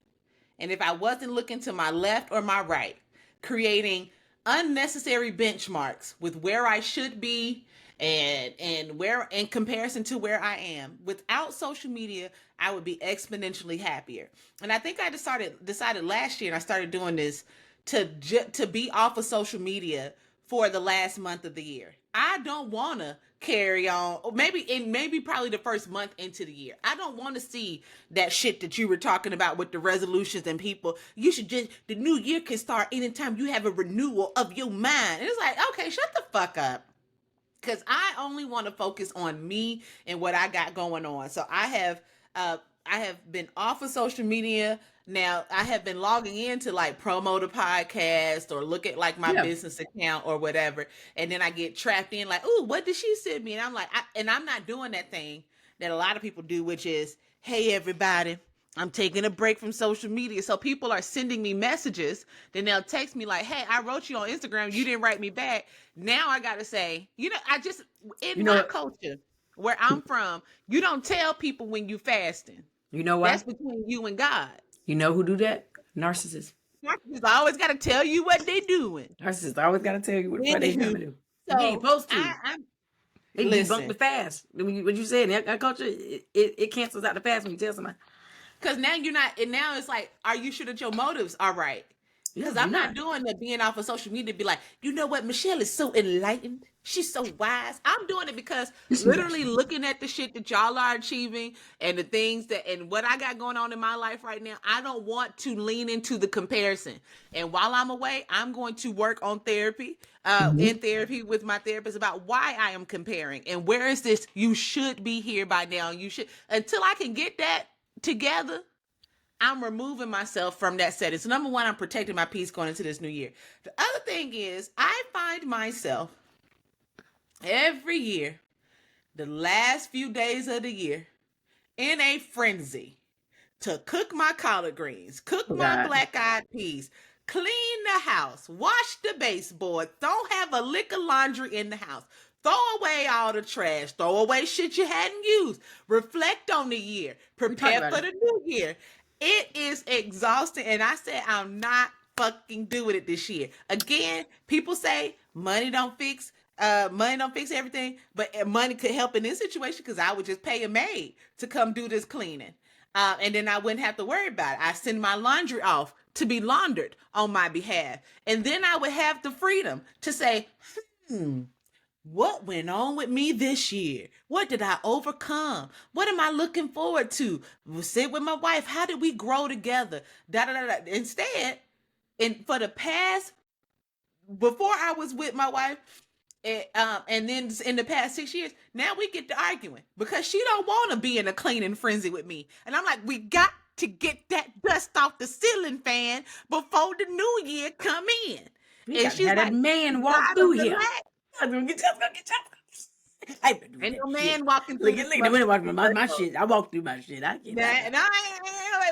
and if I wasn't looking to my left or my right, creating unnecessary benchmarks with where I should be and where in comparison to where I am, without social media, I would be exponentially happier. And I think I decided last year, and I started doing this to be off of social media for the last month of the year. I don't want to carry on, or maybe probably the first month into the year. I don't want to see that shit that you were talking about with the resolutions and people. You should the new year can start anytime you have a renewal of your mind. And it's like, okay, shut the fuck up. Because I only want to focus on me and what I got going on. So I have been off of social media. Now I have been logging in to like promote a podcast or look at like my business account or whatever. And then I get trapped in like, oh, what did she send me? And I'm like, I'm not doing that thing that a lot of people do, which is, hey, everybody, I'm taking a break from social media. So people are sending me messages. Then they'll text me like, hey, I wrote you on Instagram. You didn't write me back. Now I got to say, I just, in my culture where I'm from, you don't tell people when you fasting. You know why? That's between you and God. You know who do that? Narcissists. Narcissists always got to tell you what they doing. Narcissists always got to tell you what the fuck they trying to do. So you ain't supposed to. They listen. debunk the fast. What you said in that culture, it cancels out the fast when you tell somebody. Because now you're not, and now it's like, are you sure that your motives are right? Because I'm not doing the being off of social media to be like, you know what, Michelle is so enlightened. She's so wise. I'm doing it because literally looking at the shit that y'all are achieving and the things and what I got going on in my life right now, I don't want to lean into the comparison. And while I'm away, I'm going to work on therapy, in therapy with my therapist about why I am comparing and where is this, you should be here by now. You should, until I can get that together, I'm removing myself from that setting. So number one, I'm protecting my peace going into this new year. The other thing is I find myself every year, the last few days of the year, in a frenzy to cook my collard greens, cook my black-eyed peas, clean the house, wash the baseboard, don't have a lick of laundry in the house, throw away all the trash, throw away shit you hadn't used, reflect on the year, prepare for the new year. It is exhausting, and I said I'm not fucking doing it this year. Again, people say money don't fix everything, but money could help in this situation because I would just pay a maid to come do this cleaning. And then I wouldn't have to worry about it. I send my laundry off to be laundered on my behalf. And then I would have the freedom to say, what went on with me this year? What did I overcome? What am I looking forward to? We'll sit with my wife. How did we grow together? Da, da, da, da. Instead, for the past, before I was with my wife, and then in the past 6 years, now we get to arguing because she don't want to be in a cleaning frenzy with me. And I'm like, we got to get that dust off the ceiling fan before the new year come in. And she's like, that man walk through here. I'm gonna get Ain't no man walking through. Look at the man walking my shit. I walk through my shit. I get that. And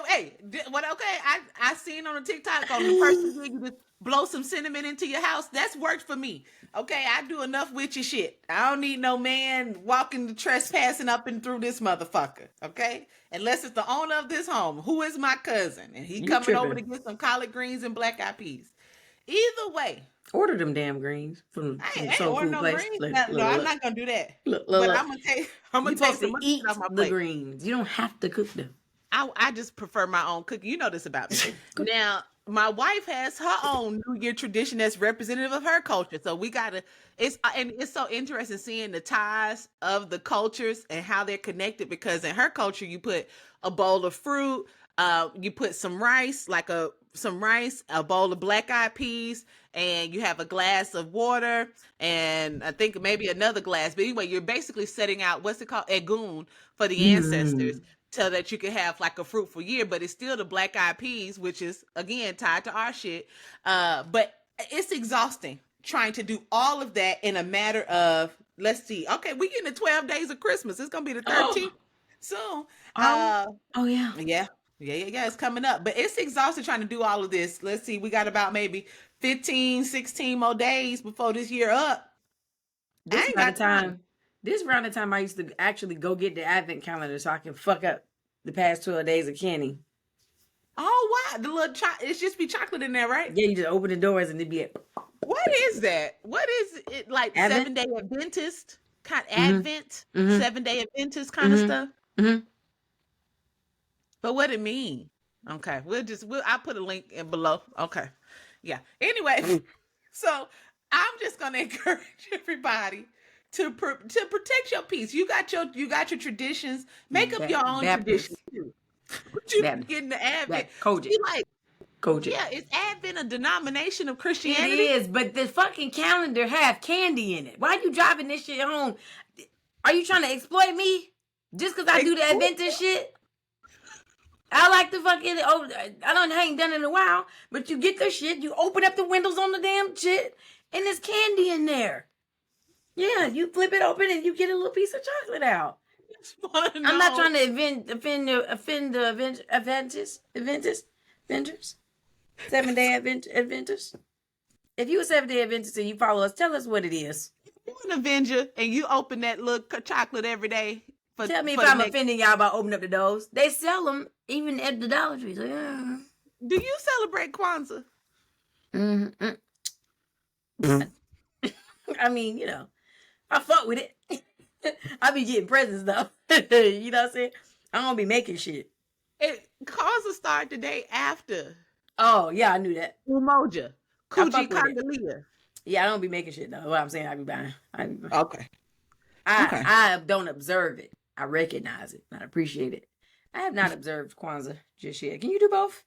hey, what? Okay, I seen on the TikTok on the person who you just blow some cinnamon into your house. That's worked for me. Okay, I do enough witchy shit. I don't need no man walking trespassing up and through this motherfucker. Okay, unless it's the owner of this home, who is my cousin, and he coming over to get some collard greens and black eyed peas. Either way, order them damn greens from soul food place. No, I'm not gonna do that. But I'm gonna take some eat off my plate. The greens. You don't have to cook them. I just prefer my own cooking. You know this about me. Now, my wife has her own New Year tradition that's representative of her culture. So we gotta. It's so interesting seeing the ties of the cultures and how they're connected. Because in her culture, you put a bowl of fruit, you put some rice, a bowl of black eyed peas, and you have a glass of water, and I think maybe another glass. But anyway, you're basically setting out what's it called, egun, for the ancestors, so that you can have like a fruitful year. But it's still the black eyed peas, which is again tied to our shit. But it's exhausting trying to do all of that in a matter of, let's see, okay, we getting the 12 days of Christmas. It's gonna be the 13th soon. Yeah, it's coming up. But it's exhausting trying to do all of this. Let's see, we got about maybe 15, 16 more days before this year up. This around the time I used to actually go get the advent calendar so I can fuck up the past 12 days of candy. Oh, wow. The little it's just be chocolate in there, right? Yeah, you just open the doors and it'd be What is that? What is it, like Advent? 7-Day Adventist kind of Advent, 7-Day Adventist kind of stuff? But what it mean? Okay, I'll put a link in below. Okay, yeah. Anyway, so I'm just gonna encourage everybody to protect your peace. You got your traditions. Make up your own traditions too. But you getting the Advent? Yeah, is Advent a denomination of Christianity? It is, but the fucking calendar have candy in it. Why are you driving this shit home? Are you trying to exploit me just because I do the Adventist shit? I like the fucking, I ain't done it in a while, but you get the shit, you open up the windows on the damn shit, and there's candy in there. Yeah, you flip it open and you get a little piece of chocolate out. I'm not trying to offend the Adventist. 7-Day Adventist. If you a 7-Day Adventist and you follow us, tell us what it is. You're an Avenger and you open that little chocolate every day. Tell me if I'm offending y'all by opening up the doors. They sell them even at the Dollar Tree. So yeah. Do you celebrate Kwanzaa? I mean, you know, I fuck with it. I be getting presents though. You know what I'm saying? I don't be making shit. Kwanzaa start the day after. Oh yeah, I knew that. Umoja. Kuji Kandalia. Yeah, I don't be making shit though. What I'm saying, I be buying. Okay. I don't observe it. I recognize it. I appreciate it. I have not observed Kwanzaa just yet. Can you do both?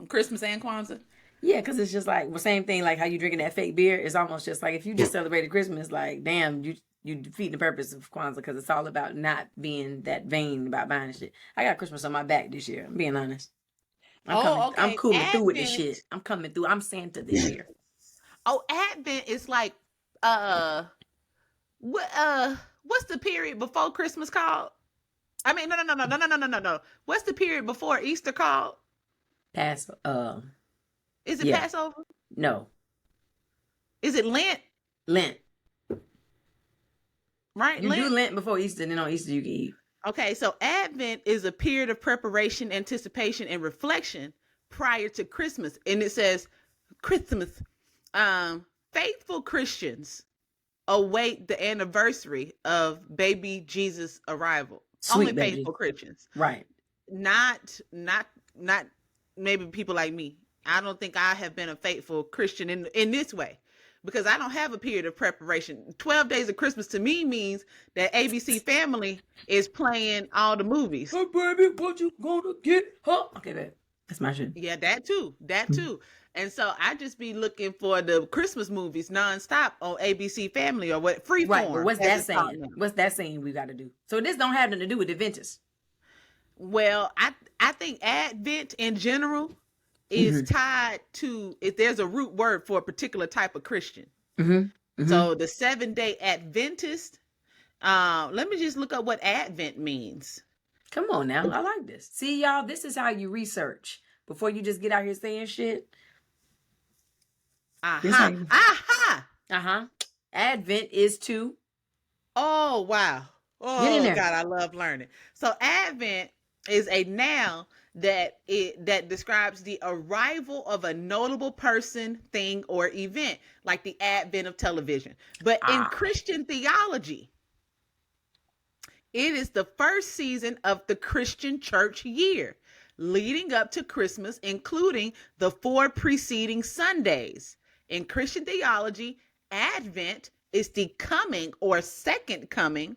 Christmas and Kwanzaa? Yeah, because it's just like the same thing. Like how you drinking that fake beer. It's almost just like if you just celebrated Christmas, like damn, you defeating the purpose of Kwanzaa because it's all about not being that vain about buying shit. I got Christmas on my back this year. I'm being honest. I'm coming through with this shit. I'm coming through. I'm Santa this year. Oh, Advent is like what's the period before Christmas called? I mean, no. What's the period before Easter called? Is it Passover? No. Is it Lent? Lent. Right? You do Lent before Easter, and then on Easter you can eat. Okay, so Advent is a period of preparation, anticipation, and reflection prior to Christmas. And it says, Christmas, faithful Christians await the anniversary of baby Jesus' arrival. Sweet Only baby. faithful Christians. Right. not maybe people like me. I don't think I have been a faithful Christian in this way, because I don't have a period of preparation. 12 days of Christmas to me means that ABC Family is playing all the movies. Hey baby, what you gonna get? Huh? Okay, babe. That's my shit. Yeah, that too. That too. And so I just be looking for the Christmas movies nonstop on ABC Family or what Freeform. Right, but what's as that it's called saying? now. What's that saying we got to do? So this don't have nothing to do with Adventists. Well, I think Advent in general is tied to, if there's a root word for a particular type of Christian. So the 7-day Adventist, let me just look up what Advent means. Come on now, I like this. See, y'all, this is how you research before you just get out here saying shit. Advent is to. Oh wow. Get in Oh there. God, I love learning. So Advent is a noun that describes the arrival of a notable person, thing, or event, like the advent of television. But in Christian theology, it is the first season of the Christian church year, leading up to Christmas, including the 4 preceding Sundays. In Christian theology, Advent is the coming or second coming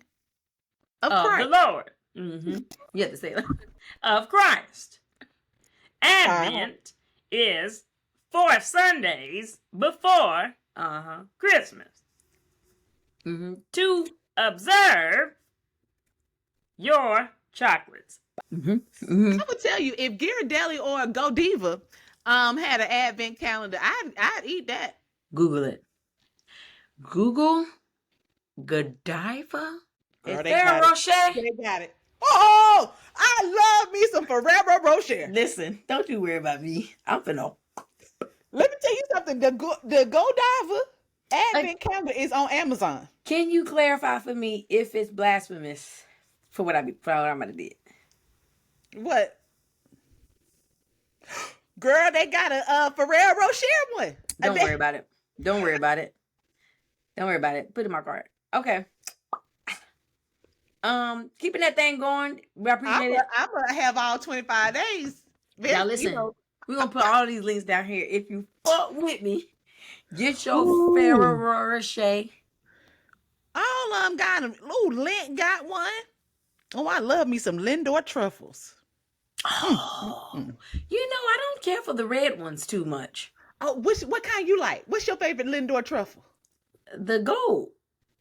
of Christ. The Lord. You have to say it. Of Christ. Advent is 4 Sundays before Christmas. To observe your chocolates. I would tell you, if Ghirardelli or Godiva had an advent calendar, I'd eat that. Google it. Google Godiva. Girl, Is they there a got it. Rocher? They got it. Oh, I love me some Ferrero Rocher. Listen, don't you worry about me. I'm finna. Let me tell you something. The Godiva advent calendar is on Amazon. Can you clarify for me if it's blasphemous for what I'm about to do? What? Girl, they got a Ferrero Rocher one. Don't worry about it. Don't worry about it. Don't worry about it. Put it in my cart. Okay. Keeping that thing going. We appreciate it. I'm gonna have all 25 days. Now listen, we're gonna put all these links down here. If you fuck with me, get your Ferrero Rocher. All of them got them. Ooh, Lint got one. Oh, I love me some Lindor truffles. Oh, you know, I don't care for the red ones too much. Oh, what kind you like? What's your favorite Lindor truffle? The gold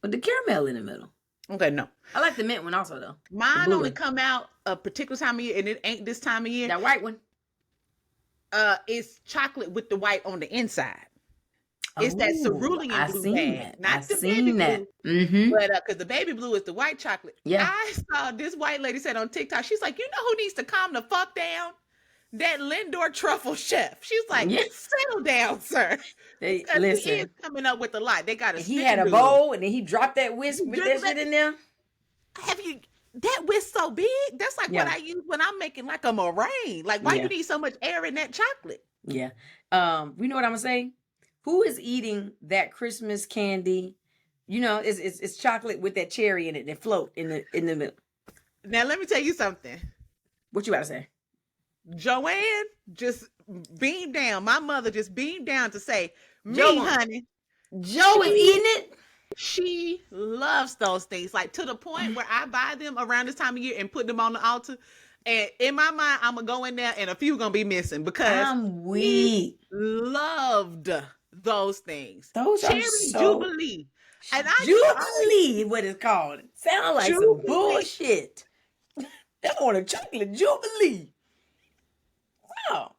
with the caramel in the middle. Okay, no. I like the mint one also though. Mine only come out a particular time of year, and it ain't this time of year. That white one. It's chocolate with the white on the inside. It's that cerulean blue bag, not the baby blue. But because the baby blue is the white chocolate. Yeah. I saw this white lady said on TikTok, she's like, you know who needs to calm the fuck down? That Lindor truffle chef. She's like, settle down, sir. Listen, he is coming up with a lot. They got a. He had a bowl, and then he dropped that whisk with that shit in there. Have you? That whisk so big? That's like what I use when I'm making like a meringue. Like, why you need so much air in that chocolate? Yeah. You know what I'm gonna say? Who is eating that Christmas candy? You know, it's chocolate with that cherry in it that float in the middle. Now let me tell you something. What you about to say? Joanne just beamed down. My mother just beamed down to say, honey. Joe is eating it. She loves those things, like to the point where I buy them around this time of year and put them on the altar. And in my mind, I'm gonna go in there and a few gonna be missing because I'm weak. Loved those things. Those Cherry are Jubilee. And Jubilee, what it's called. Sound like some bullshit. I want a chocolate Jubilee. Wow.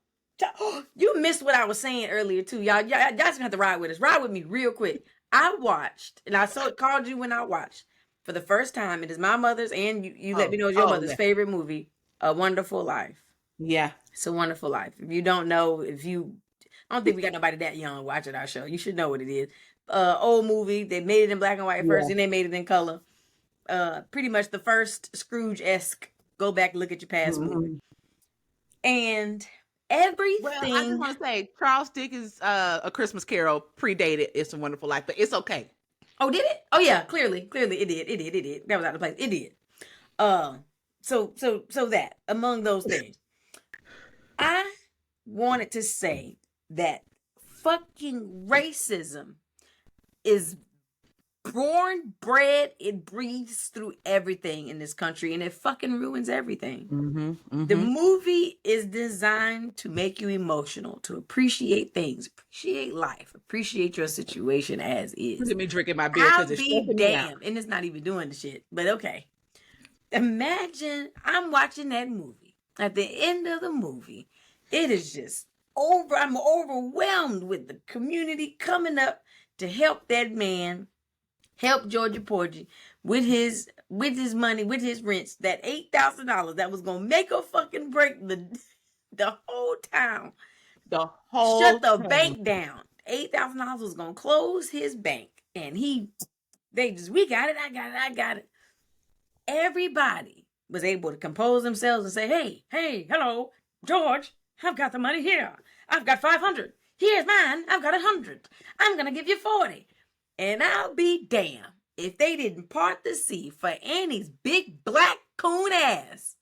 You missed what I was saying earlier too. Y'all just gonna have to ride with us. Ride with me real quick. I watched, and I called you when I watched for the first time. It is my mother's, and you let me know it's your mother's favorite movie, A Wonderful Life. Yeah. It's a Wonderful Life. If you don't know, I don't think we got nobody that young watching our show. You should know what it is. Old movie. They made it in black and white first, and they made it in color. Pretty much the first Scrooge-esque go back and look at your past movie. And everything. Well, I just want to say Charles Dickens' A Christmas Carol predated It's a Wonderful Life, but it's okay. Oh, did it? Oh yeah, clearly it did. That was out of place. It did. that among those things, I wanted to say that fucking racism is born, bred, it breathes through everything in this country, and it fucking ruins everything. The movie is designed to make you emotional, to appreciate things, appreciate life, appreciate your situation as is. Look at me drinking my beer I'll because it's be stressing me out. damned, and it's not even doing the shit, but okay. Imagine I'm watching that movie. At the end of the movie, it is just over. I'm overwhelmed with the community coming up to help that man, help Georgia Porgy with his money, with his rents, that $8,000 that was gonna make or fucking break the whole town. The whole Shut the town. bank down. $8,000 was gonna close his bank, and we got it. I got it. Everybody was able to compose themselves and say, hey, hello, George, I've got the money here. I've got 500. Here's mine. I've got 100. I'm going to give you 40. And I'll be damned if they didn't part the sea for Annie's big black coon ass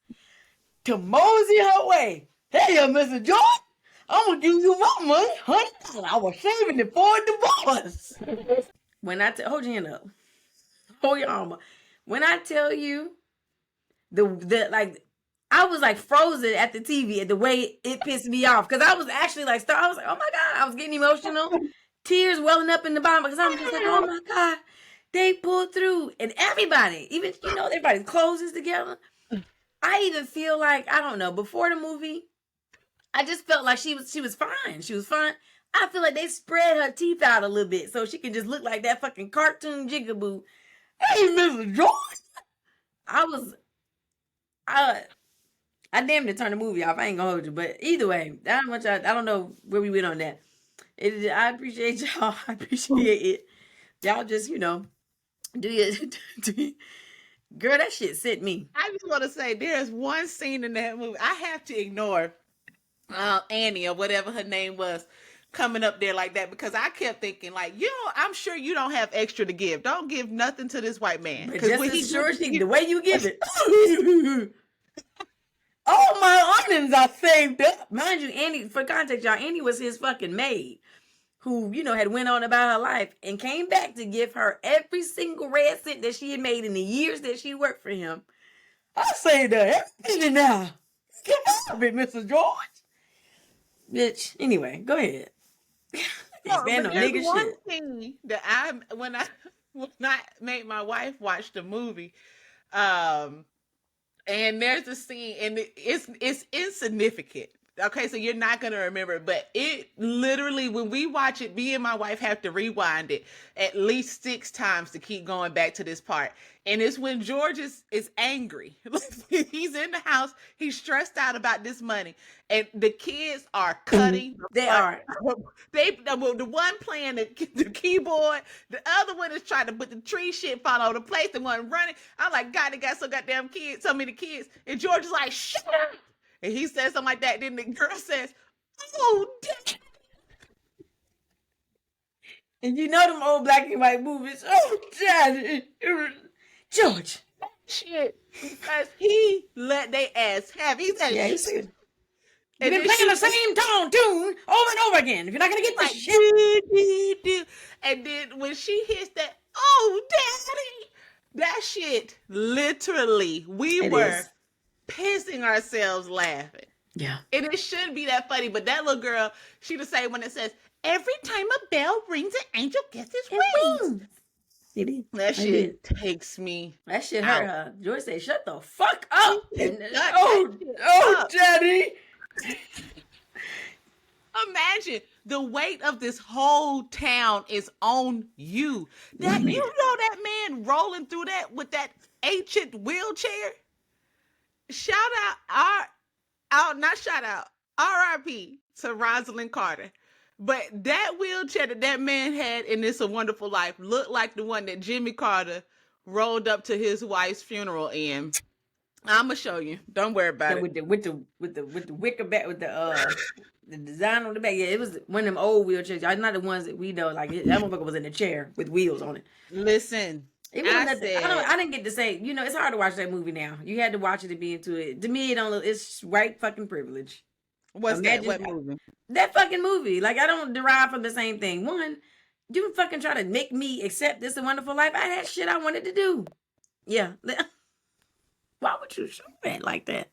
to mosey her way. Hey, Mr. George, I'm going to give you my money, honey. I was saving it for a divorce. When I hold your hand up. Hold your arm up. When I tell you I was like frozen at the TV at the way it pissed me off, because I was actually like, I was like, oh my God, I was getting emotional, tears welling up in the bottom, because I'm just like, oh my God, they pulled through, and everybody, even everybody's closes together. I even feel like, I don't know, before the movie, I just felt like she was fine. She was fine. I feel like they spread her teeth out a little bit so she can just look like that fucking cartoon jigaboo. Hey, Mr. George. I damn near turned the movie off. I ain't gonna hold you, but either way, I don't know where we went on that. I appreciate y'all. I appreciate it. Y'all just, do your girl, that shit sent me. I just want to say there's one scene in that movie I have to ignore. Annie or whatever her name was coming up there like that, because I kept thinking like, I'm sure you don't have extra to give. Don't give nothing to this white man. Because the way you give it. All my earnings are saved up. Mind you, Annie, for context, y'all, Annie was his fucking maid who, had went on about her life and came back to give her every single red cent that she had made in the years that she worked for him. I say that everything now. Get out of it, Mr. George. Bitch. Anyway, go ahead. There's one thing that when I made my wife watch the movie, and there's a scene, and it's insignificant. Okay, so you're not gonna remember, but it literally, when we watch it, me and my wife have to rewind it at least 6 times to keep going back to this part. And it's when George is angry. He's in the house, he's stressed out about this money, and the kids are cutting. They are. The one playing the keyboard, the other one is trying to put the tree shit fall over the place. The one running. I'm like, God, they got so many kids. And George is like, shut up. And he says something like that. Then the girl says, oh, damn. And them old black and white movies. Oh, Daddy. George. Shit. Because he let they ass have. He said, yeah, you've been playing the same tune over and over again. If you're not going to get this shit. And then when she hits that, oh, Daddy. That shit, literally, we were pissing ourselves laughing. Yeah. And it shouldn't be that funny, but that little girl, she the same when it says, every time a bell rings, an angel gets his wings. It is. That shit takes me. That shit out. hurt her. Joy said, shut the fuck up. Oh, Daddy. Imagine the weight of this whole town is on you. That that man rolling through that with that ancient wheelchair. R.I.P. to Rosalind Carter. But that wheelchair that man had in It's a Wonderful Life looked like the one that Jimmy Carter rolled up to his wife's funeral in. I'm gonna show you. Don't worry about it. With the wicker back, with the design on the back. Yeah, it was one of them old wheelchairs. Y'all not the ones that we know. Like that motherfucker was in a chair with wheels on it. Listen, It I wasn't nothing. said, I didn't get to say. You know, it's hard to watch that movie now. You had to watch it to be into it. To me, it don't. It's white fucking privilege. what's that? Imagine What movie? that fucking movie. Like I don't derive from the same thing. One, you fucking try to make me accept this a wonderful life. I had shit I wanted to do. Yeah. Why would you show that like that?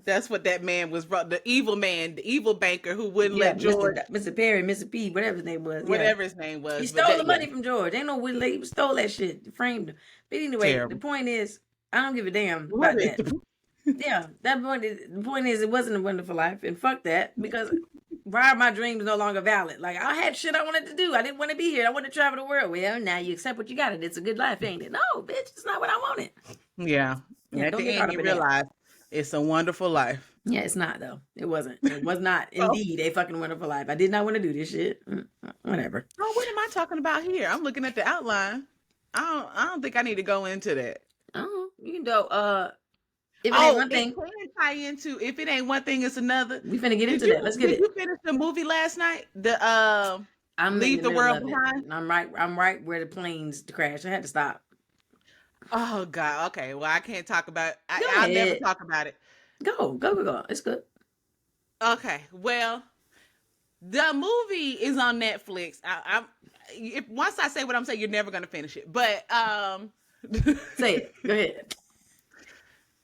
That's what that man was. The evil man, the evil banker who wouldn't Yeah, let George, Mr. Perry, Mr. P, whatever his name was. Yeah. whatever his name He was, but stole the that, yeah, money from George. Ain't no way he stole that shit. Framed him. But anyway, the terrible. point is, I don't give a damn What about is that. the Yeah, the point is, it wasn't a wonderful life, and fuck that. Because why are my dreams no longer valid? Like I had shit I wanted to do. I didn't want to be here. I wanted to travel the world. Well, now you accept what you got, and it's a good life, ain't it? No, bitch, it's not what I wanted. Yeah. Yeah, At don't the get caught end, up you in that. realize it's a wonderful life. Yeah, it's not though. It wasn't. It was not Oh, indeed a fucking wonderful life. I did not want to do this shit. Whatever. oh, what am I talking about here? I'm looking at the outline. I don't think I need to go into that. Oh, you can go. If it ain't Oh, one it thing, can tie into if it ain't one thing, it's another. we finna get Did into you that. Let's get did it. you finish the movie last night? The I'm in Leave the the middle World of it. Behind? I'm right where the planes crash. I had to stop. Oh God. Okay. Well, I can't talk about. Go I'll never ahead. talk about it. Go. It's good. Okay. Well, the movie is on Netflix. I'm if once I say what I'm saying, you're never gonna finish it. But Say it. Go ahead.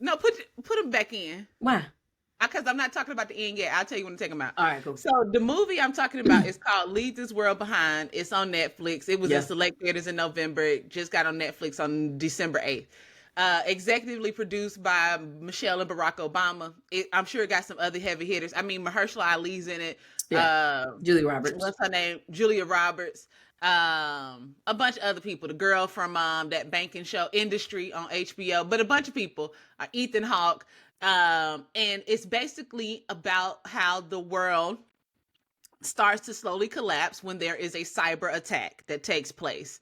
no, put them back in. Why? Because I'm not talking about the end yet. I'll tell you when to take them out. All right, cool. So the movie I'm talking about is called Leave This World Behind. It's on Netflix. It was in Yeah. select theaters in November. It just got on Netflix on December 8th. Executively produced by Michelle and Barack Obama. I'm sure it got some other heavy hitters. I mean, Mahershala Ali's in it. Yeah. Julia Roberts. What's her name? Julia Roberts. A bunch of other people. The girl from that banking show Industry on HBO, but a bunch of people. Ethan Hawke. And it's basically about how the world starts to slowly collapse when there is a cyber attack that takes place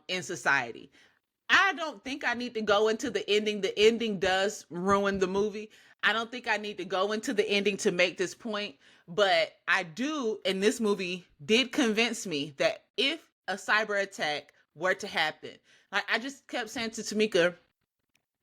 in society. I don't think I need to go into the ending. The ending does ruin the movie. I don't think I need to go into the ending to make this point, but I do, and this movie did convince me that if a cyber attack were to happen, like I just kept saying to Tamika,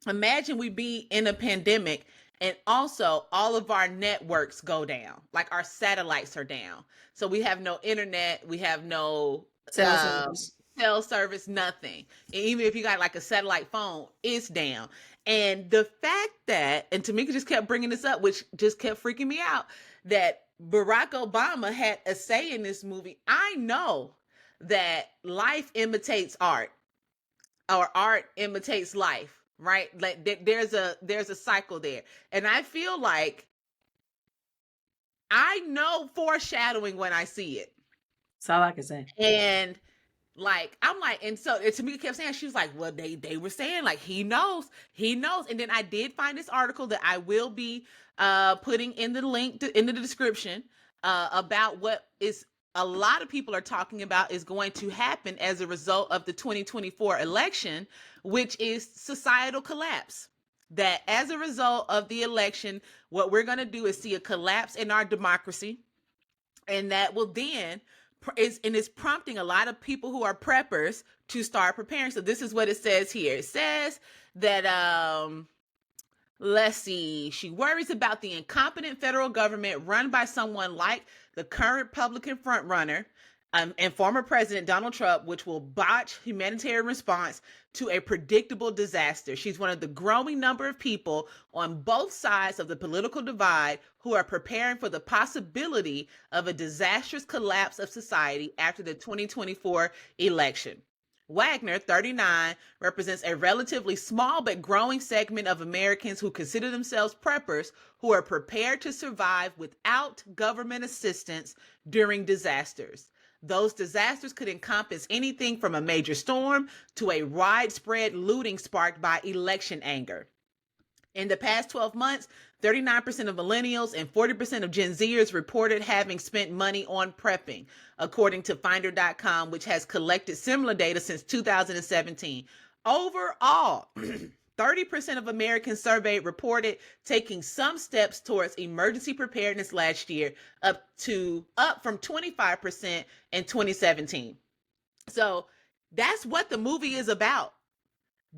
imagine we be in a pandemic and also all of our networks go down, like our satellites are down, so we have no internet, we have no cell service, nothing. And even if you got like a satellite phone, it's down. And the fact that, and Tamika just kept bringing this up, which just kept freaking me out, that Barack Obama had a say in this movie. I know that life imitates art, or art imitates life, right? Like there's a cycle there. And I feel like I know foreshadowing when I see it. That's all I can say. And like I'm like, and so Tamika kept saying, she was like, well, they were saying like he knows. And then I did find this article that I will be putting in the link in the description about what is a lot of people are talking about is going to happen as a result of the 2024 election, which is societal collapse. That as a result of the election, what we're going to do is see a collapse in our democracy, and that will then is prompting a lot of people who are preppers to start preparing. So this is what it says here. It says that let's see, she worries about the incompetent federal government run by someone like the current Republican frontrunner and former President Donald Trump, which will botch humanitarian response to a predictable disaster. She's one of the growing number of people on both sides of the political divide who are preparing for the possibility of a disastrous collapse of society after the 2024 election. Wagner, 39, represents a relatively small but growing segment of Americans who consider themselves preppers who are prepared to survive without government assistance during disasters. Those disasters could encompass anything from a major storm to a widespread looting sparked by election anger. In the past 12 months, 39% of millennials and 40% of Gen Zers reported having spent money on prepping, according to Finder.com, which has collected similar data since 2017. Overall, 30% of Americans surveyed reported taking some steps towards emergency preparedness last year, up from 25% in 2017. So that's what the movie is about.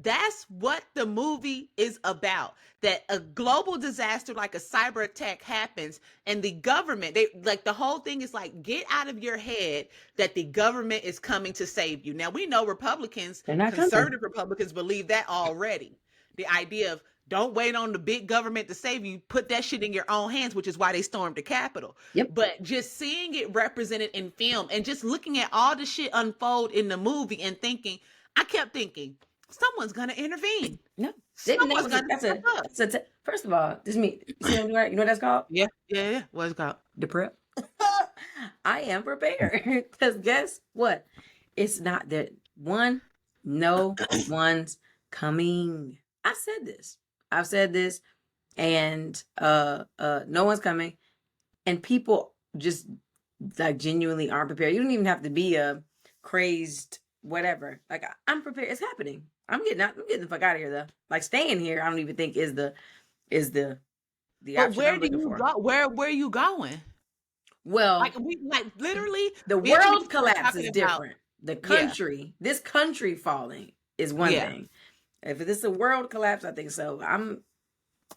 That's what the movie is about. That a global disaster like a cyber attack happens, and the government, they like the whole thing is like, get out of your head that the government is coming to save you. Now we know Republicans, They're not coming. conservative Republicans, believe that already. The idea of don't wait on the big government to save you, put that shit in your own hands, which is why they stormed the Capitol. Yep. But just seeing it represented in film and just looking at all the shit unfold in the movie and thinking, I kept thinking, someone's gonna intervene. No. Someone's gonna step up. First of all, this is me. You see what I'm doing, right? You know what that's called? Yeah. What's it called? The prep. I am prepared. Because guess what? It's not that one, no one's coming. I've said this, and no one's coming. And people just like genuinely aren't prepared. You don't even have to be a crazed whatever. Like, I'm prepared. It's happening. I'm getting the fuck out of here though. Like, staying here, I don't even think is the But option where I'm do looking you for. go? Where are you going? Well, Like literally, the me and world Tamika were collapse talking is about- different. The country, this country falling is one Yeah. thing. If this is a world collapse, I think so. I'm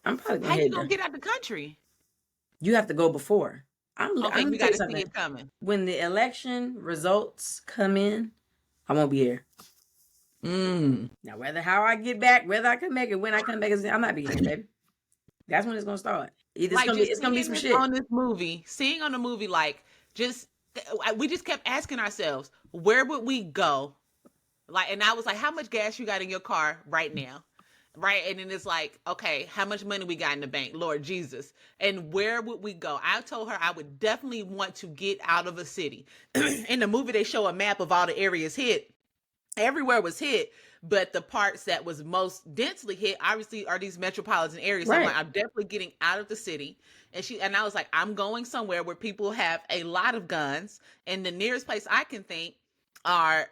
probably How gonna you gonna get out the country? You have to go before. I'm Okay, we tell got you to see something. it coming. When the election results come in, I won't be here. Now, how I get back, whether I can make it, when I come back, I'm not being here, baby. That's when it's gonna start. Either Like it's gonna be some shit. on this movie, seeing on the movie, like we just kept asking ourselves, where would we go? Like, and I was like, how much gas you got in your car right now? Right. And then it's like, okay, how much money we got in the bank? Lord Jesus. And where would we go? I told her I would definitely want to get out of a city. In the movie, they show a map of all the areas hit. Everywhere was hit, but the parts that was most densely hit, obviously, are these metropolitan areas. So I'm Right. like, I'm definitely getting out of the city. And I was like, I'm going somewhere where people have a lot of guns. And the nearest place I can think are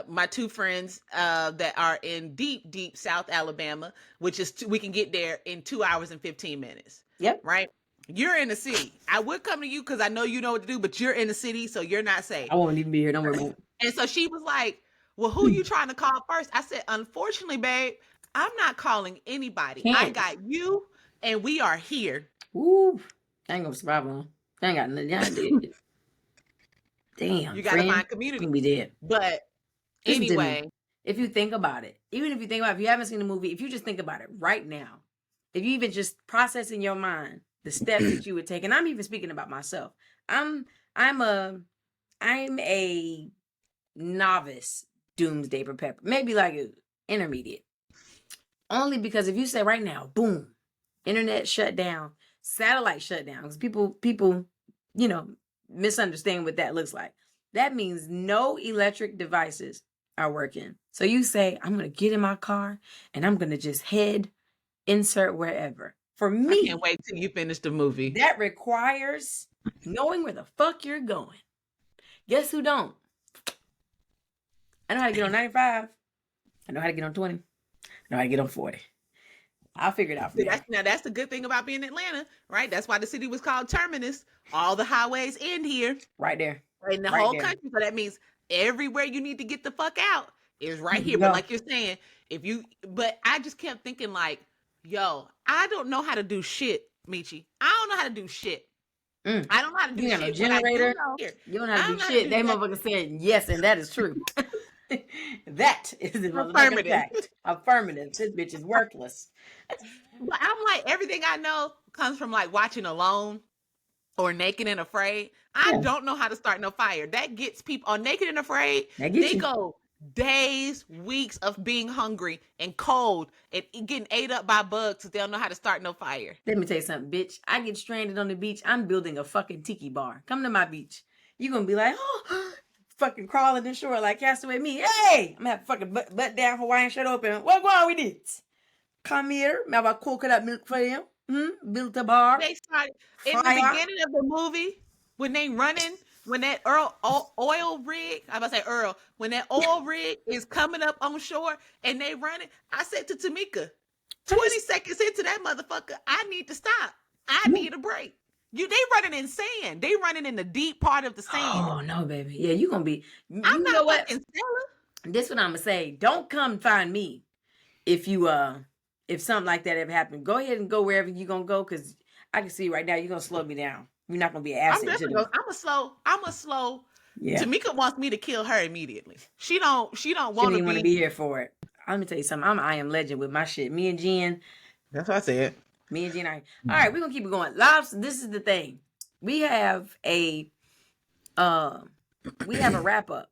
my two friends that are in deep South Alabama, which is we can get there in 2 hours and 15 minutes. Yep. Right. You're in the city. I would come to you because I know you know what to do, but you're in the city, so you're not safe. I won't even be here. Don't worry about it. And so she was like, well, who you trying to call first? I said, unfortunately, babe, I'm not calling anybody. I Can't. got you, and we are here. Ooh, I ain't gonna survive long. I ain't got nothing. Damn, You got to friend, find you community. gonna be dead. But Listen to me. anyway, If you think about it, even if you think about if you haven't seen the movie, if you just think about it right now, if you even just process in your mind the steps that you would take, and I'm even speaking about myself. I'm a novice doomsday prepper, maybe like a intermediate. Only because if you say right now, boom, internet shut down, satellite shut down, because people, misunderstand what that looks like. That means no electric devices are working. So you say, I'm going to get in my car and I'm going to just insert wherever. For I me, can't wait till you finish the movie. that requires knowing where the fuck you're going. Guess who don't? I know how to get on 95. I know how to get on 20. I know how to get on 40. I'll figure it out for you. Now, that's the good thing about being in Atlanta, right? That's why the city was called Terminus. All the highways end here. Right there. In the Right whole there. country. So that means everywhere you need to get the fuck out is right Here here. you But go. like you're saying, but I just kept thinking like, yo, I don't know how to do shit, Michi. I don't know how to do shit. Mm. I don't know how to do You shit. got no What I do generator. know- You don't know I how to don't do know how to shit. do They that. motherfucker said yes, and that is true. That is the motherfucking Affirmative. fact. Affirmative. This bitch is worthless. But I'm like, everything I know comes from like watching Alone or Naked and Afraid. I Yeah. don't know how to start no fire. That gets people on Naked and Afraid. That gets They you. go days, weeks of being hungry and cold and getting ate up by bugs because they don't know how to start no fire. Let me tell you something, bitch. I get stranded on the beach. I'm building a fucking tiki bar. Come to my beach. You're going to be like, oh, fucking crawling the shore like Castaway me. Hey, I'm going to have fucking butt down Hawaiian shirt open. What going on with this? Come here. I have a coconut milk for you. Built a bar. They started in the Fire. beginning of the movie when they running, when that oil rig, I'm about to say Earl, when that oil rig is coming up on shore and they running, I said to Tamika, 20 seconds into that motherfucker, I need to stop. I need a break. They running in sand. They running in the deep part of the sand. Oh, no, baby. Yeah, you're going to be. I'm You not know what? fucking Stella. This is what I'm going to say. Don't come find me. if you if something like that ever happened, go ahead and go wherever you're gonna go, because I can see right now you're gonna slow me down. You're not gonna be an I'm asset to definitely them. going. I'm a slow. Yeah. Tamika wants me to kill her immediately. She don't She want didn't to even want to be. be here for it. Let me tell you something. I am legend with my shit. Me and Jen. That's what I said. Me and Jen. All right, we're gonna keep it going. Lobs, this is the thing. We have a wrap up.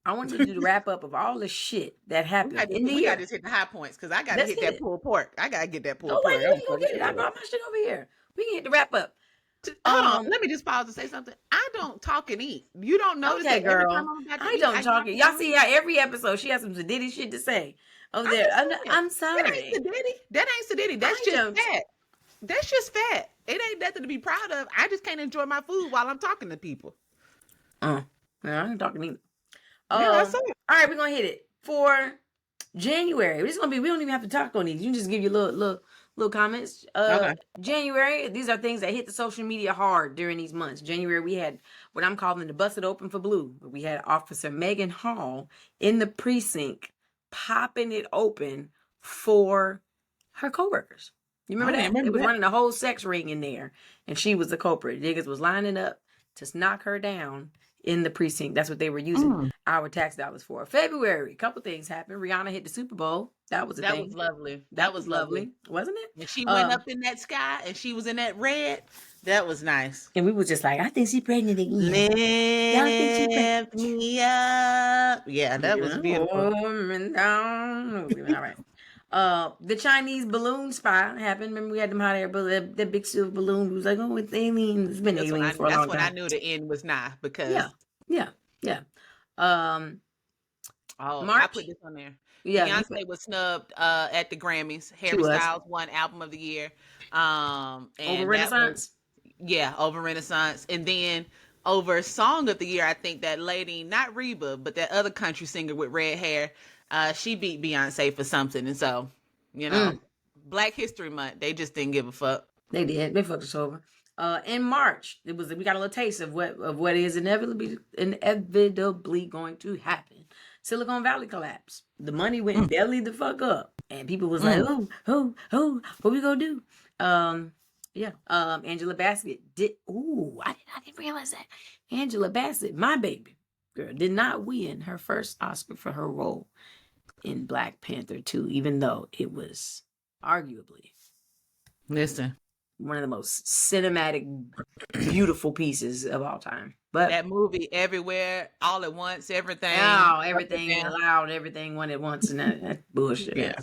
I want you to do the wrap up of all the shit that happened in the We got year. to just hit the high points because I got to Let's hit hit that it. pulled pork. I got to get that pulled Oh, wait, pork. you ain't gonna get it. I brought my shit over here. We can hit the wrap up. Hold on. Let me just pause and say something. I don't talk and eat. You don't notice Okay, that every time girl. I'm about to I eat, don't I talk drop it. a Y'all line? see how every episode she has some Sadiddy shit to say over there. I'm just saying. I'm That ain't sorry. Sadiddy. That ain't Sadiddy. That's I just don't. fat. That's just fat. It ain't nothing to be proud of. I just can't enjoy my food while I'm talking to people. No, I ain't talking either. Yeah, that's it. All right, we're gonna hit it for January. It's gonna be. We don't even have to talk on these. You can just give your little comments. Okay. January. These are things that hit the social media hard during these months. January, we had what I'm calling the busted open for blue. We had Officer Megan Hall in the precinct popping it open for her coworkers. You remember I that? didn't It remember was that. running a whole sex ring in there, and she was the culprit. Niggas was lining up to knock her down in the precinct. That's what they were using our tax dollars for. February, a couple things happened. Rihanna hit the Super Bowl. That was a That thing. was lovely. That was lovely, wasn't it? When she went up in that sky and she was in that red, that was nice. And we was just like, I think she's pregnant again. Y'all think she pregnant? Lift me up. Yeah, that was beautiful. All right. The Chinese balloon spy happened. Remember we had them hot air balloon, that big silver balloon. We was like, oh, it's aliens. It's been aliens for a That's long when I time. knew the end was nigh Yeah, because yeah. Um, I March. put this on there. Yeah, Beyonce was snubbed at the Grammys. Harry was. Styles won Album of the Year. And over that was Renaissance. over Renaissance. And then over Song of the Year, I think that lady, not Reba, but that other country singer with red hair, she beat Beyonce for something. And so, Black History Month, they just didn't give a fuck. They did. They fucked us over. In March, we got a little taste of what is inevitably going to happen. Silicon Valley collapse. The money went belly the fuck up, and people was like, "Oh, what we gonna do?" Yeah. Angela Bassett did. Ooh, I didn't realize that. Angela Bassett, my baby girl, did not win her first Oscar for her role in Black Panther 2, even though it was arguably one of the most cinematic, beautiful pieces of all time. But that movie, Everywhere, All at Once, Everything. Oh, everything loud, everything one at once, and that's bullshit. Yeah.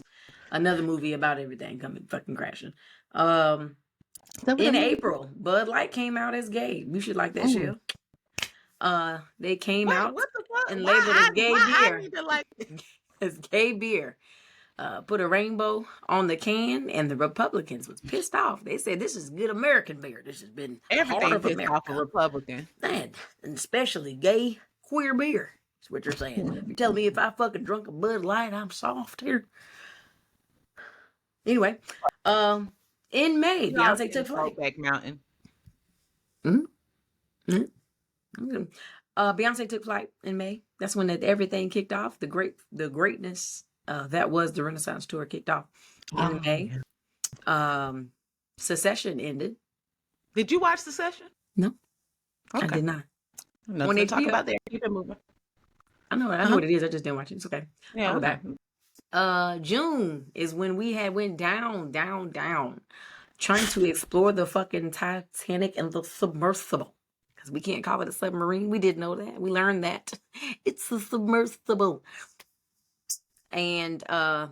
Another movie about everything coming fucking crashing. In April, Bud Light came out as gay. You should like that shit. They came out what the fuck? and labeled as gay beer. I need to like As gay beer. Put a rainbow on the can, and the Republicans was pissed off. They said this is good American beer. This has been everything part of pissed America. off a Republican. Man, and especially gay queer beer. That's what you're saying. You're telling me if I fucking drunk a Bud Light, I'm soft here. Anyway, in May, Beyonce took flight. Back Mountain. Beyonce took flight in May. That's when everything kicked off. The greatness that was the Renaissance tour kicked off in May. Yeah. Secession ended. Did you watch Secession? No, okay. I did not. When they talk about that, keep it moving. I know what it is. I just didn't watch it. It's okay. Yeah. I'll go back. June is when we went down, trying to explore the fucking Titanic and the submersible. Because we can't call it a submarine. We did know that. We learned that. It's a submersible. And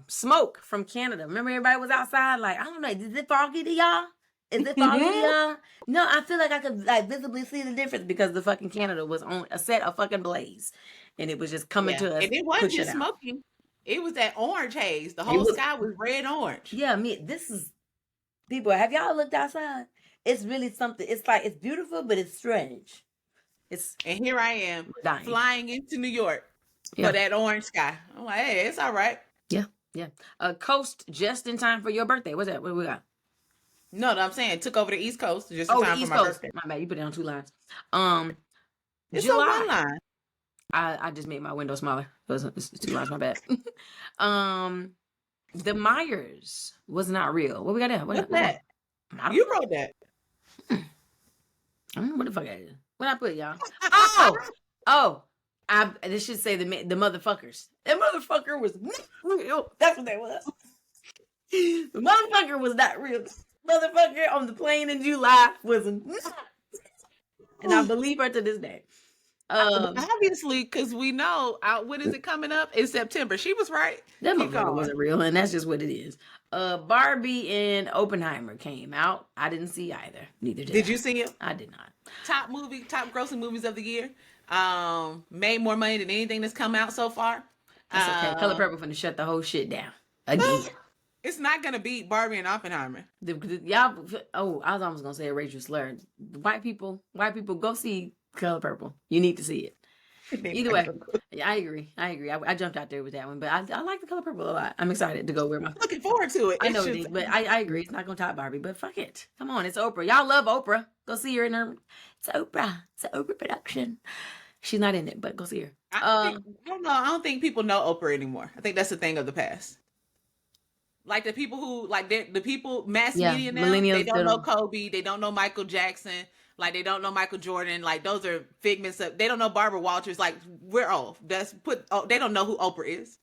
smoke from Canada. Remember everybody was outside like, I don't know, is it foggy to y'all? Is it foggy to y'all? No, I feel like I could visibly see the difference because the fucking Canada was on a set of fucking blaze. And it was just coming to us. And it wasn't just smoking. It was that orange haze. The whole sky was red orange. Yeah, people, have y'all looked outside? It's really something. It's like, it's beautiful, but it's strange. And here I am flying into New York for that orange sky. I'm like, hey, it's all right. Yeah. Coast just in time for your birthday. What's that? What do we got? No, I'm saying took over the East Coast just in time for my birthday. My bad, you put it on 2 lines. It's July. on 1 line. I just made my window smaller. It's 2 lines, my bad. The Myers was not real. What we got there? What's that? I don't You know. wrote that. I don't know what the fuck that is. What I put, y'all? Oh. This should say the motherfuckers. That motherfucker was not real. That's what that was. The motherfucker was not real. Motherfucker on the plane in July was not. And I believe her to this day. Obviously, because we know when is it coming up? In September. She was right. That motherfucker wasn't real, and that's just what it is. Barbie and Oppenheimer came out. I didn't see either. Neither did I. Did you see it? I did not. Top grossing movies of the year. Made more money than anything that's come out so far. That's okay. Color Purple finna shut the whole shit down again. It's not gonna beat Barbie and Oppenheimer. Y'all. Oh, I was almost gonna say a racial slur. White people, go see Color Purple. You need to see it. Either way, I agree. I jumped out there with that one, but I like the Color Purple a lot. I'm excited to go where my. Looking forward to it. I know it is, but I agree. It's not gonna top Barbie, but fuck it. Come on, it's Oprah. Y'all love Oprah. Go see her in her. It's Oprah. It's an Oprah production. She's not in it, but go see her. I don't think people know Oprah anymore. I think that's a thing of the past. Like the people who the people mass media now, they don't know Kobe, they don't know Michael Jackson, like they don't know Michael Jordan, like those are figments of. They don't know Barbara Walters. Like we're old. They don't know who Oprah is.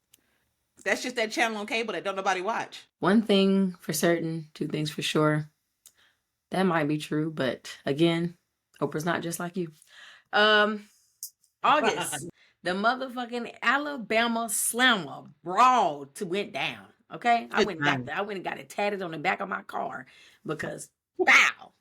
That's just that channel on cable that don't nobody watch. One thing for certain, two things for sure. That might be true, but again, Oprah's not just like you. August, the motherfucking Alabama Slammer brawl went down. Okay, I went and got it tatted on the back of my car because wow,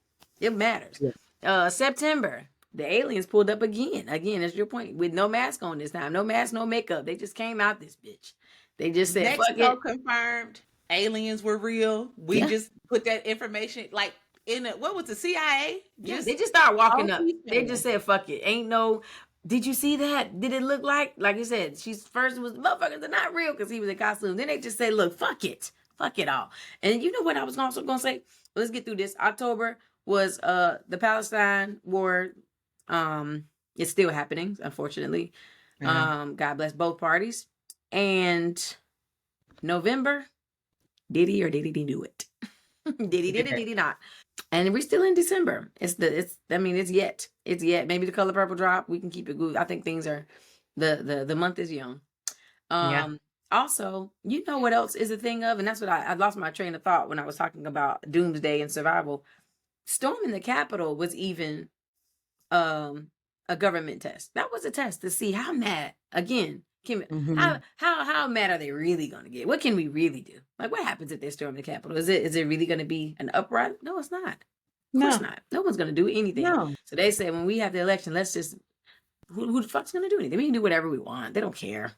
it matters. Yeah. September, the aliens pulled up again. Again, that's your point. With no mask on this time, no mask, no makeup. They just came out this bitch. They just said, Mexico confirmed aliens were real. We just put that information like in what was the CIA? They just started walking up. They just said, "Fuck it." Ain't no. Did you see that? Did it look like you said? She's first was motherfuckers are not real because he was in costume. Then they just say, "Look, fuck it all." And you know what I was also gonna say? Let's get through this. October was the Palestine war. It's still happening, unfortunately. Mm-hmm. God bless both parties. And November, did he or did he do it? Did he not? And we're still in December. It's yet. Maybe the Color Purple drop. We can keep it good. I think things are the month is young. Also, you know what else is a thing of, and that's what I lost my train of thought when I was talking about doomsday and survival. Storming the Capitol was even a government test. That was a test to see how mad again. How mad are they really going to get? What can we really do? Like, what happens if they storm the Capitol? Is it really going to be an uprising? No, it's not. Of course not. No one's going to do anything. No. So they said when we have the election, let's just who the fuck's going to do anything? We can do whatever we want. They don't care.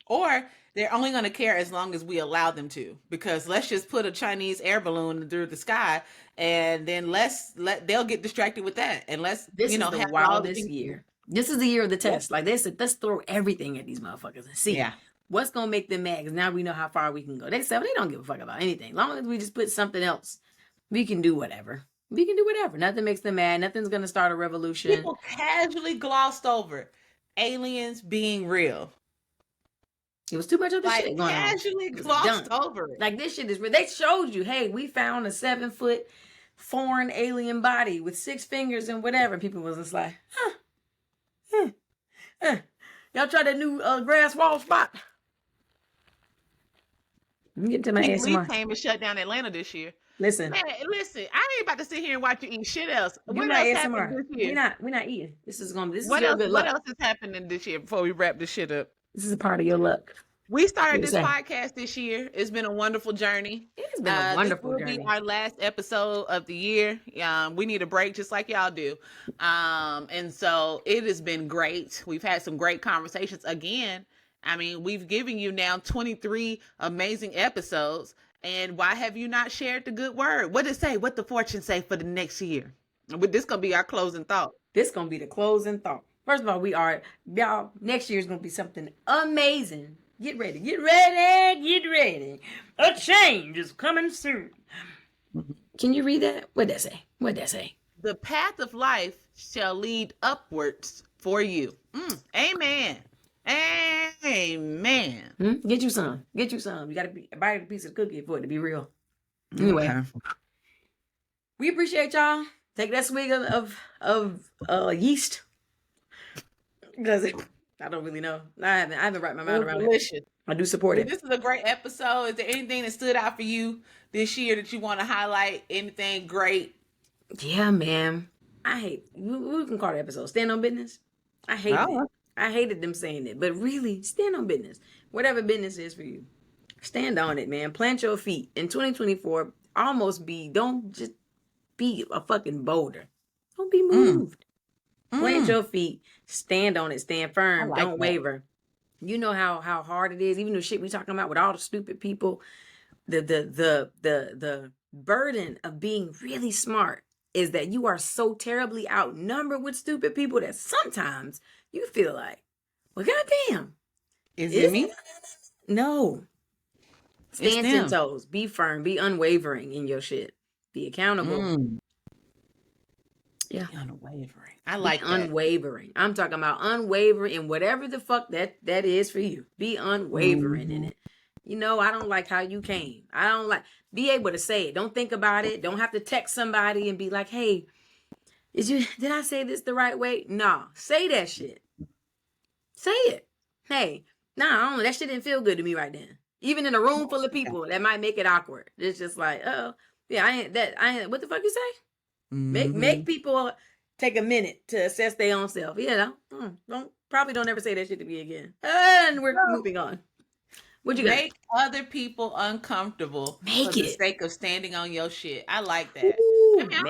Or they're only going to care as long as we allow them to. Because let's just put a Chinese air balloon through the sky, and then they'll get distracted with that. And let's this is the wildest year. This is the year of the test. Like they said, let's throw everything at these motherfuckers and see what's gonna make them mad. Because now we know how far we can go. They said they don't give a fuck about anything. As long as we just put something else, we can do whatever. Nothing makes them mad. Nothing's gonna start a revolution. People casually glossed over aliens being real. It was too much of the shit going on. Casually glossed over it. Like this shit is real. They showed you, hey, we found a 7-foot foreign alien body with 6 fingers and whatever. And people was just like, y'all try that new grass wall spot. Let me get to my ASMR. Came and shut down Atlanta this year. Listen, I ain't about to sit here and watch you eat shit else. What else happened this year? We're not eating. What else is happening this year before we wrap this shit up? This is a part of your luck. We started this podcast this year. It's been a wonderful journey. It's been a wonderful journey. This will be our last episode of the year. We need a break just like y'all do. And so it has been great. We've had some great conversations again. I mean, we've given you now 23 amazing episodes. And why have you not shared the good word? What did it say? What the fortune say for the next year? This going to be our closing thought. This going to be the closing thought. First of all, y'all, next year is going to be something amazing. Get ready. A change is coming soon. Can you read that? What'd that say? The path of life shall lead upwards for you. Amen. Amen. Get you some. Get you some. You got to buy a piece of cookie for it to be real. Anyway, Okay. we appreciate y'all. Take that swig of yeast because I don't really know. I haven't wrapped my mind around Delicious. it. I do support it. This is a great episode. Is there anything that stood out for you this year that you want to highlight? Anything great? Yeah, man. I hate. We can call the episode "Stand on Business." I hated it. I hated them saying it, but really, stand on business. Whatever business is for you, stand on it, man. Plant your feet. In 2024, don't just be a fucking boulder. Don't be moved. Plant your feet. Stand on it. Stand firm. Don't waver. You know how hard it is. Even the shit we talking about with all the stupid people. The burden of being really smart is that you are so terribly outnumbered with stupid people that sometimes you feel like, well, goddamn. Is it me? No. Stand 10 toes. Be firm. Be unwavering in your shit. Be accountable. Yeah. Be unwavering. I like that. Unwavering. I'm talking about unwavering in whatever the fuck that is for you. Be unwavering in it. You know, I don't like how you came. I don't like, be able to say it. Don't think about it. Don't have to text somebody and be like, hey, did I say this the right way? No, say that shit. Say it. Hey, nah, I don't know. That shit didn't feel good to me right then. Even in a room full of people, that might make it awkward. It's just like, oh, yeah, I ain't, what the fuck you say? Make people take a minute to assess their own self. Yeah, don't ever say that shit to me again. And we're moving on. What you make other people uncomfortable for the sake of standing on your shit. I like that. Ooh, I don't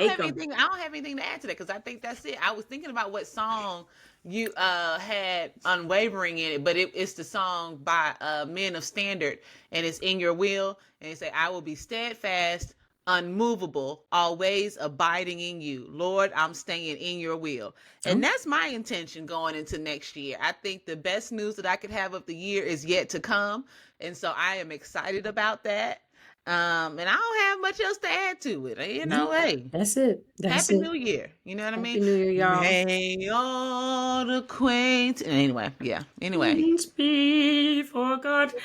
have anything to add to that because I think that's it. I was thinking about what song you had unwavering in it, but it's the song by Men of Standard, and it's In Your Will, and it say, I will be steadfast, unmovable, always abiding in you. Lord, I'm staying in your will. And that's my intention going into next year. I think the best news that I could have of the year is yet to come. And so I am excited about that. And I don't have much else to add to it. You know, hey. That's it. Happy New Year. You know what I mean? Happy New Year, y'all. May all acquaint. Anyway, yeah. Anyway. Things be forgotten.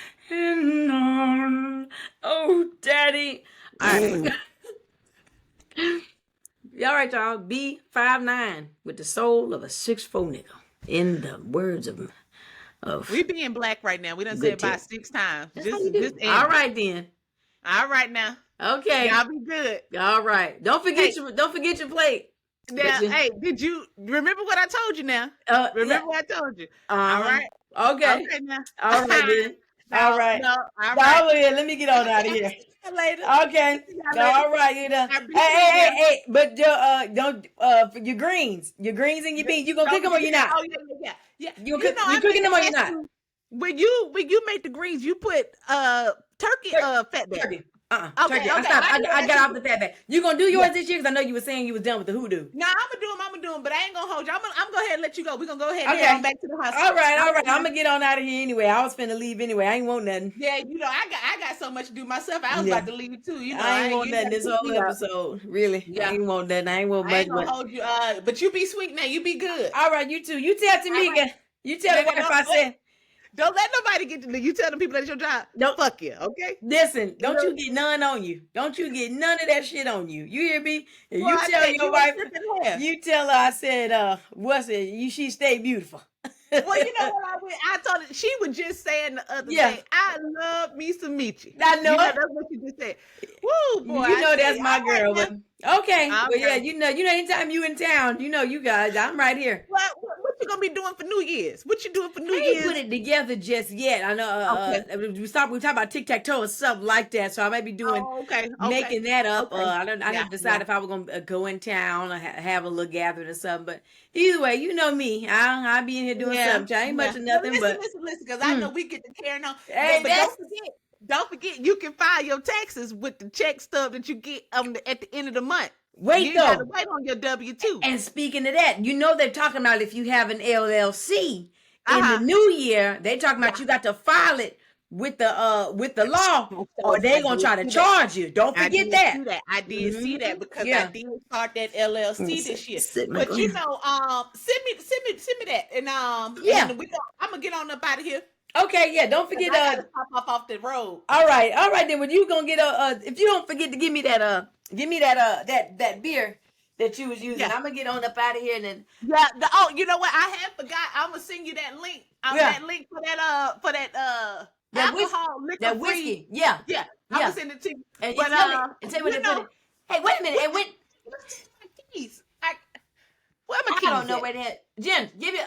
Oh, Daddy. All right. All right, y'all. Be 5'9" with the soul of a 6'4" nigga. In the words of we being black right now. We done said about 6 times. All right then. All right now. Okay. Y'all be good. All right. Don't forget your plate. Now, hey, did you remember what I told you now? Remember what I told you? All right. Okay. Okay now. All right then. All right. No, all right. Let me get on out of here. Later. Okay. All right, you know. Hey, but don't your greens and your beans. You gonna cook them or you not? Oh yeah. You cooking them or you not? When you make the greens, you put turkey fat bag. Turkey. Turkey. I got off the fat bag. You gonna do yours this year? Because I know you were saying you was done with the hoodoo. No, I'm gonna do them, but I ain't gonna hold you. I'm gonna go ahead and let you go. We're gonna go ahead and head on back to the hospital. All right. I'm gonna get on out of here anyway. I was finna leave anyway. I ain't want nothing. Yeah, I got so much to do myself. I was about to leave too. You know, I ain't want nothing this whole episode. Really. Yeah. I ain't want nothing. I ain't want much. I ain't gonna hold you. But you be sweet now. You be good. All right, you too. You tell Tamika. You tell the wife I said. Don't let nobody get to you. Tell them people that's your job. Don't fuck you, okay? Listen, don't you get none on you. Don't you get none of that shit on you. You hear me? And you tell your wife. You tell her I said, what's it? She stay beautiful. Well, you know what I told her. She was just saying the other day, I love me some Michi. I know, that's what she just said. Woo, boy. You know that's my girl. But, okay. Well, yeah, you know, anytime you in town, you know, you guys, I'm right here. What you gonna be doing for New Year's? What you doing for New Year's? I ain't put it together just yet. I know we talking about tic-tac-toe or something like that. So I might be doing making that up. I didn't decide if I was gonna go in town or have a little gathering or something. But either way, you know me. I'll be in here doing something. I ain't much of nothing. Listen, because I know we get to carrying on. Hey, but don't forget, you can file your taxes with the check stub that you get at the end of the month. Wait, you gotta wait on your W-2. And speaking of that, you know they're talking about if you have an LLC in the new year, they're talking about you got to file it with the law, or I they gonna did try to see that. charge you. Don't I forget did that. see that. I did see that because I Yeah. did start that LLC this year. Sit, But Michael. you know, send me that, and Yeah. and I'm gonna get on up out of here. Okay, yeah. Don't 'Cause forget. I gotta pop off the road. All right. Then when you gonna get if you don't forget to give me that that beer that you was using, Yeah. I'm gonna get on up out of here and then. Yeah. Oh, you know what? I have forgot. I'm gonna send you that link. Yeah. That link for that That alcohol liquor that free. whiskey. Yeah. Yeah. I'm Yeah. gonna send it to you. And But tell me what they put it. Hey, wait a minute. And when what's my keys? Where my I keys don't know at? where that. Jen, give it.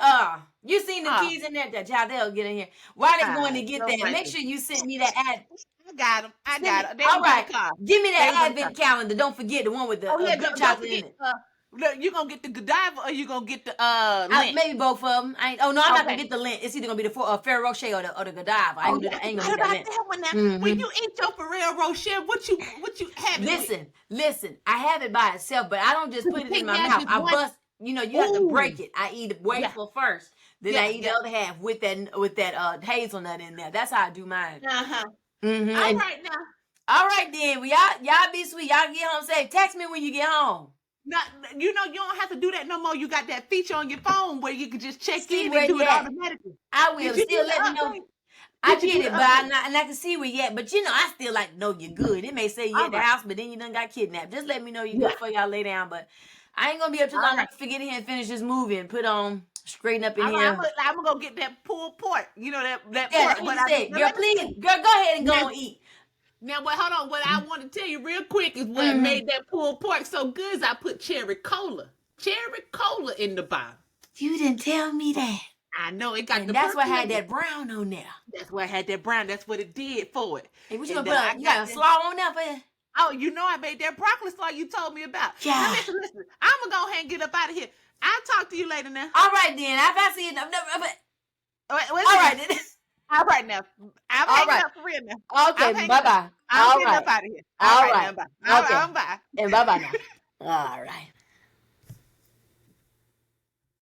You seen the keys in there that y'all they'll get in here. While they going to get no, that, thank make you. sure you send me that ad. I got them. I got them. They All was in right. the car. Give me They that was in the advent car. calendar. Don't forget the one with the Oh yeah, good don't chocolate in forget. it. Look, you gonna get the Godiva or you gonna get the lint? Maybe both of them. I'm not Okay. gonna get the lint. It's either gonna be the Ferrero Rocher or the Godiva. I ain't gonna What get that about lint. that one now? When you eat your Ferrero Rocher, what you have it with? Listen. I have it by itself, but I don't just put it in my Pink mouth. Magic I one. bust. You know, you have to break Ooh. it. I eat Yeah. wafer first, then Yeah. I eat the other half with that hazelnut in there. That's how I do mine. Uh-huh. Mm-hmm. All right now. All right then. Well, y'all be sweet. Y'all get home safe. Text me when you get home. Now, you know, you don't have to do that no more. You got that feature on your phone where you can just check See in where and do you it at. automatically. I will. Did you Still do let the me know. update? I Did you did do it, the but update? and I can see where you at. But you know, I still like to know you're good. It may say you All at the right. house, but then you done got kidnapped. Just let me know you're Yeah. good before y'all lay down. But I ain't gonna be up too All long. right. I'm gonna get in here and finish this movie and put on straighten up in All here. right, I'm gonna go get that pulled pork. You know that Yeah, pork. that's what you said. Girl, please, girl, go ahead and go and eat. Now, hold on. What I want to tell you real quick is what made that pulled pork so good is I put cherry cola in the bottom. You didn't tell me that. I know it got And the. that's why I had that brown on there. That's why I had that brown. That's what it did for it. Hey, what you And gonna then put? You got a slaw on there for you? Oh, you know I made that broccoli slaw you told me about. Yeah. Now listen. I'm gonna go ahead and get up out of here. I'll talk to you later now. All right then. If I see it, All right then. All right now. I'm hanging up for real now. Okay, bye bye. I'm getting up out of here. All right. Now, bye. Okay. I'm bye. And bye bye now. All right.